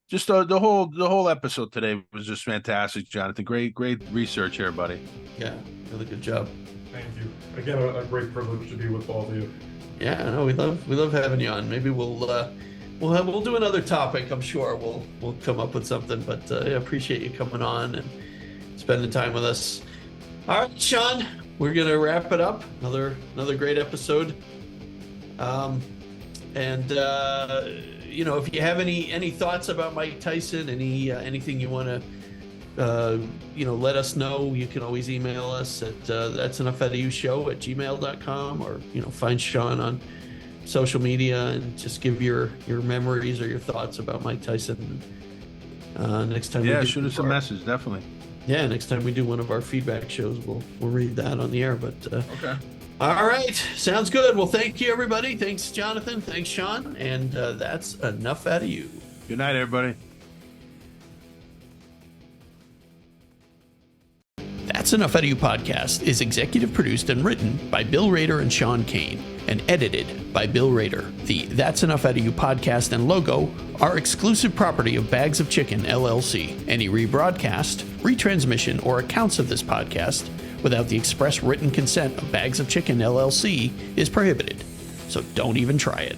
just the whole episode today was just fantastic, Jonathan. Great research here, buddy.
Yeah, really good job.
Thank you. Again, a great privilege to be with all of you.
Yeah, no, we love having you on. Maybe we'll do another topic. I'm sure we'll come up with something. But I appreciate you coming on and spending time with us. All right, Sean, we're gonna wrap it up. Another great episode. If you have any thoughts about Mike Tyson, anything you want to let us know, you can always email us at that'senoughoutoyou@gmail.com, or find Sean on social media and just give your memories or your thoughts about Mike Tyson. Next time,
shoot us a message, definitely.
Yeah, next time we do one of our feedback shows, we'll read that on the air. But
okay.
All right, sounds good. Well, thank you, everybody. Thanks, Jonathan. Thanks, Sean. And that's enough out of you.
Good night, everybody.
That's Enough Out of You podcast is executive produced and written by Bill Rader and Sean Kane, and edited by Bill Rader. The That's Enough Out of You podcast and logo are exclusive property of Bags of Chicken, LLC. Any rebroadcast, retransmission, or accounts of this podcast without the express written consent of Bags of Chicken, LLC is prohibited. So don't even try it.